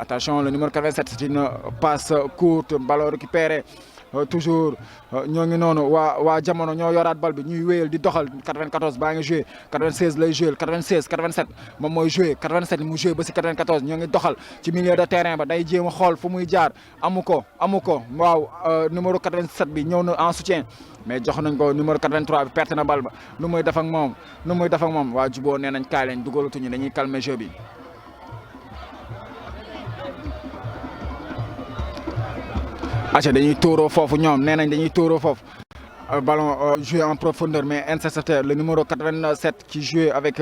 Attention, le numéro 87, c'est une passe courte. Ballon récupéré. Toujours ñoo ngi noonu waa Jamono ñoo yoraat bal bi ñuy wéyal di doxal 94 baa ngi joué 96 lay joué 96 87 moom mooy joué 87 mu joué ba si 94 ñoo ngi doxal ci milieu de terrain ba day jéem a xool fu muy jaar amu ko waaw numéro 87 bi ñëw na en soutien mais jox nañ ko numéro 83 bi perte na bal ba nu muy def ak moom waa Djubo nee nañ kaay leen dugalatuñu dañuy calmer jeu bi. acca dañuy tóoroo foofu ñoom nee nañ dañuy tóoroo foofu ballon joué en profondeur mais intercepté le numéro 87 qui jouait avec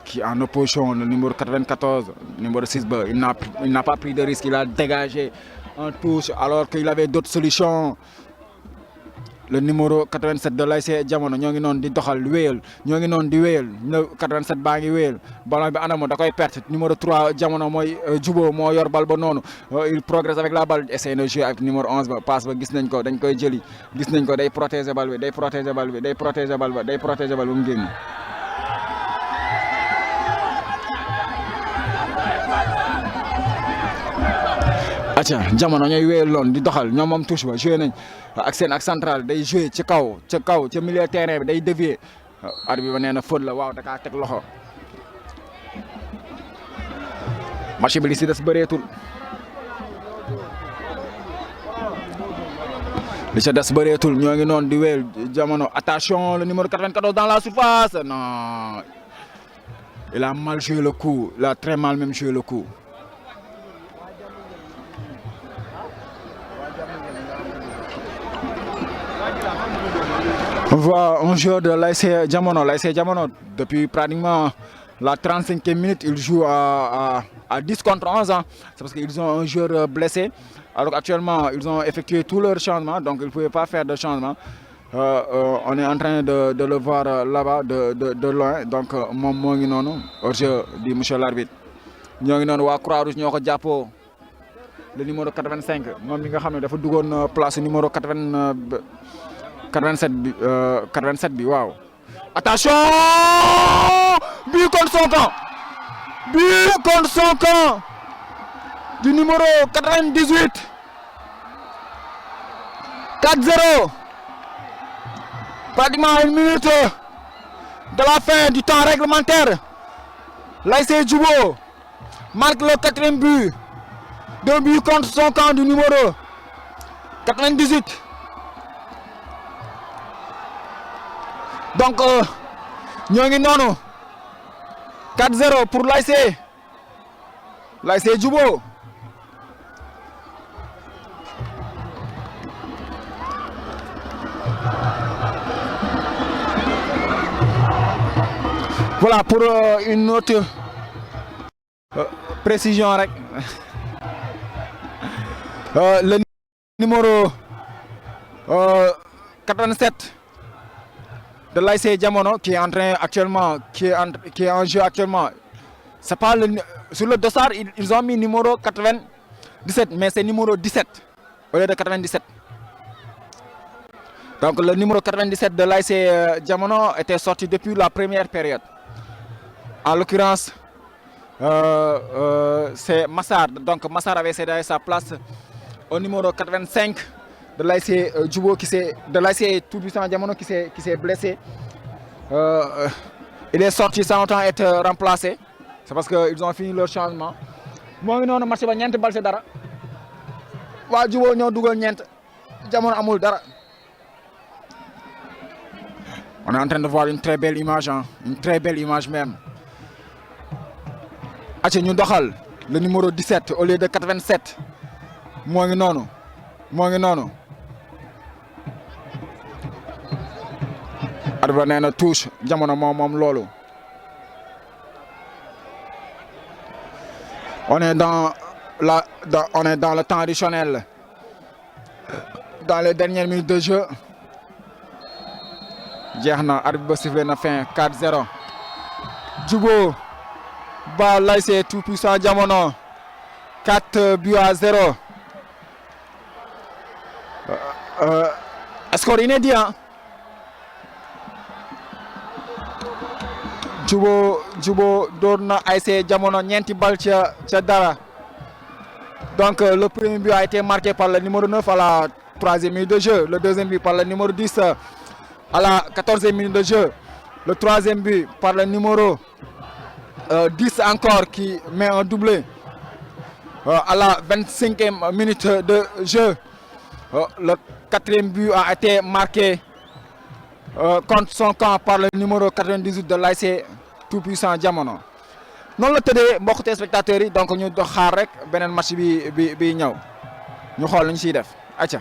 qui en opposition le numéro 94 numéro 6 ba il n'a pas pris de risque, il a dégagé en touche alors qu'il avait d'autres solutions. Le numéro 87 de l'ASC Jamono ñoo ngi noonu di doxal wéyal ñoo ngi noonu di wéyal 87 baa ngi wéyal ballon bi anamo da koy perte numéro 3 Jamono mooy Djubo moo yor bal ba noonu il progresse avec la balle essaie de jouer avec numéro 11 ba passe ba gis nañ ko dañ koy jëli gis nañ ko day protéger bal bi day protéger bal ba mu génn. acca Jamono ñooy wéyal loon di doxal ñoom moom touche ba joué nañ ak seen ak central day joué ca kaw ca milieu terrain bi day dévier arbitre bi ba nee na faute la waaw da kaa teg loxo. match bi li si des bëreetul li ca des bëreetul ñoo ngi noonu di wéyal jamono attention le numéro 94 dans la surface non il a mal joué le coup il a très mal même joué le coup. On voit un joueur de l'ASC Jamono. L'ASC Jamono, depuis pratiquement la 35e minute, il joue à 10 contre 11. Hein. C'est parce qu'ils ont un joueur blessé. Alors actuellement, ils ont effectué tous leurs changements, donc ils ne pouvaient pas faire de changement. On est en train de le voir là-bas, de loin. Donc, mon nono, au jeu dit monsieur l'arbitre. Nous avons Croix-Rouge, nous avons le numéro 85. Nous avons place numéro 87 bi waaw attention but contre son camp du numéro 98 4-0 pratiquement une minute de la fin du temps réglementaire. l'ASC Djubo marque le 4e but, 2 buts contre son camp du numéro 98. Donc, nous avons 4-0 pour l'ASC Djubo. Voilà pour une autre précision. Le numéro 87 de l'ASC Jamono qui est en train actuellement, qui est en jeu actuellement. C'est pas sur le dossard, ils ont mis numéro 97, mais c'est numéro 17 au lieu de 97. Donc le numéro 97 de l'ASC Jamono était sorti depuis la première période. En l'occurrence, c'est Massar. Donc Massar avait cédé sa place au numéro 85 de l'ASC Djubo, de l'ASC Tout-Puissant Jamono qui s'est blessé. Il est sorti sans autant être remplacé. C'est parce qu'ils ont fini leur changement. Moi, je suis match ba ñent bal ci dara. Wa Djubo ñoo dugal ñent. Jamono amul dara. On est en train de voir une très belle image, hein? Une très belle image même. Ache ñu doxal le numéro 17 au lieu de 87. Mo ngi nonu. Arba néna touche Jamono mom lolu. On est dans le temps additionnel. Dans les dernières minutes de jeu. Jeexna arbitre ba sifflé na fin 4-0. Djubo ba l'ASC Tout-Puissant Jamono 4-0. Score inédit, hein? Djubo Dorna ASC Jamono ñenti bal ca dara. Donc le premier but a été marqué par le numéro 9 à la 3e minute de jeu, le deuxième but par le numéro 10 à la 14e minute de jeu, le troisième but par le numéro 10 encore qui met un doublé à la 25e minute de jeu. Le 4e but a été marqué contre son camp par le numéro 98 de l'ASC Tout-Puissant Jamono. Non la tëddee mbokk téléspectateurs yi, donc ñu dox xaar rek beneen match bi ñëw ñu xool lu ñu siy def acca